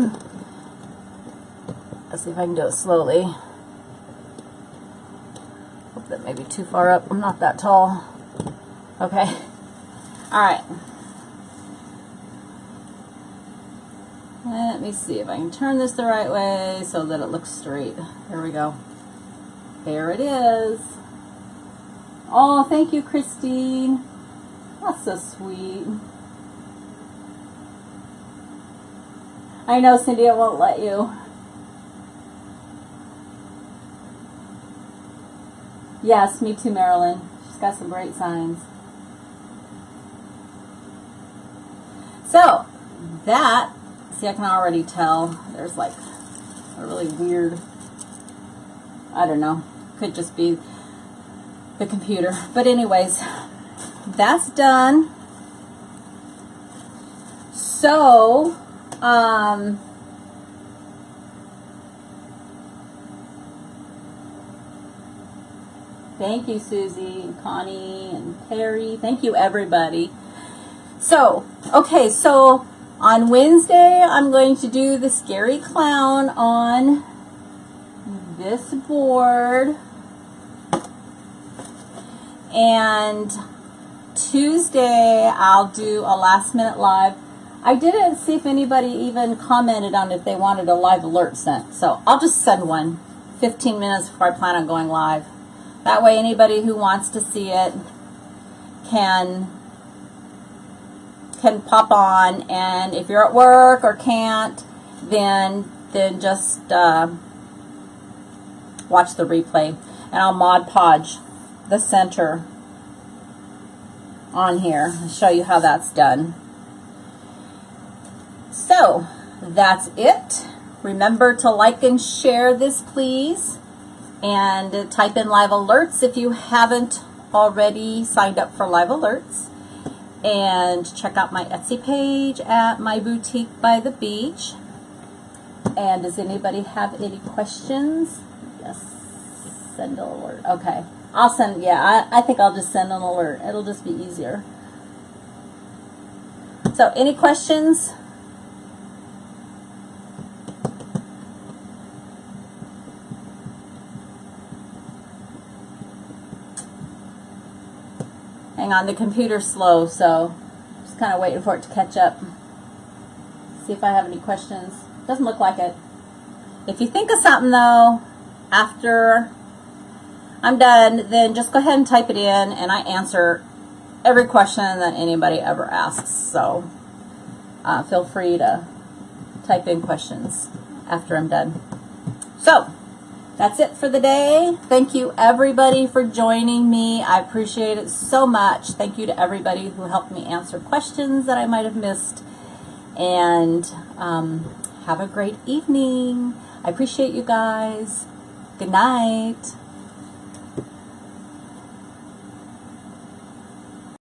Speaker 1: Let's see if I can do it slowly. Hope that may be too far up. I'm not that tall. Okay. All right. Let me see if I can turn this the right way so that it looks straight. There we go. There it is. Oh, thank you, Christine. That's so sweet. I know, Cindy, it won't let you. Yes, me too, Marilyn. She's got some great signs. So, that, see, I can already tell there's like a really weird, I don't know, could just be the computer. But anyways, that's done. So, thank you, Susie and Connie and Terry. Thank you, everybody. So, okay, so on Wednesday, I'm going to do the scary clown on this board. And Tuesday, I'll do a last minute live. I didn't see if anybody even commented on if they wanted a live alert sent. So I'll just send one 15 minutes before I plan on going live. That way anybody who wants to see it can pop on, and if you're at work or can't, then just watch the replay. And I'll Mod Podge the center on here. I'll show you how that's done. So that's it. Remember to like and share this, please, and type in live alerts if you haven't already signed up for live alerts. And check out my Etsy page at My Boutique by the Beach. And does anybody have any questions? Yes, send an alert. Okay, I'll send, yeah, I think I'll just send an alert. It'll just be easier. So any questions? Hang on, the computer's slow, so just kind of waiting for it to catch up. See if I have any questions. Doesn't look like it. If you think of something, though, after I'm done, then just go ahead and type it in, and I answer every question that anybody ever asks. So feel free to type in questions after I'm done. So that's it for the day. Thank you, everybody, for joining me. I appreciate it so much. Thank you to everybody who helped me answer questions that I might have missed. And have a great evening. I appreciate you guys. Good night.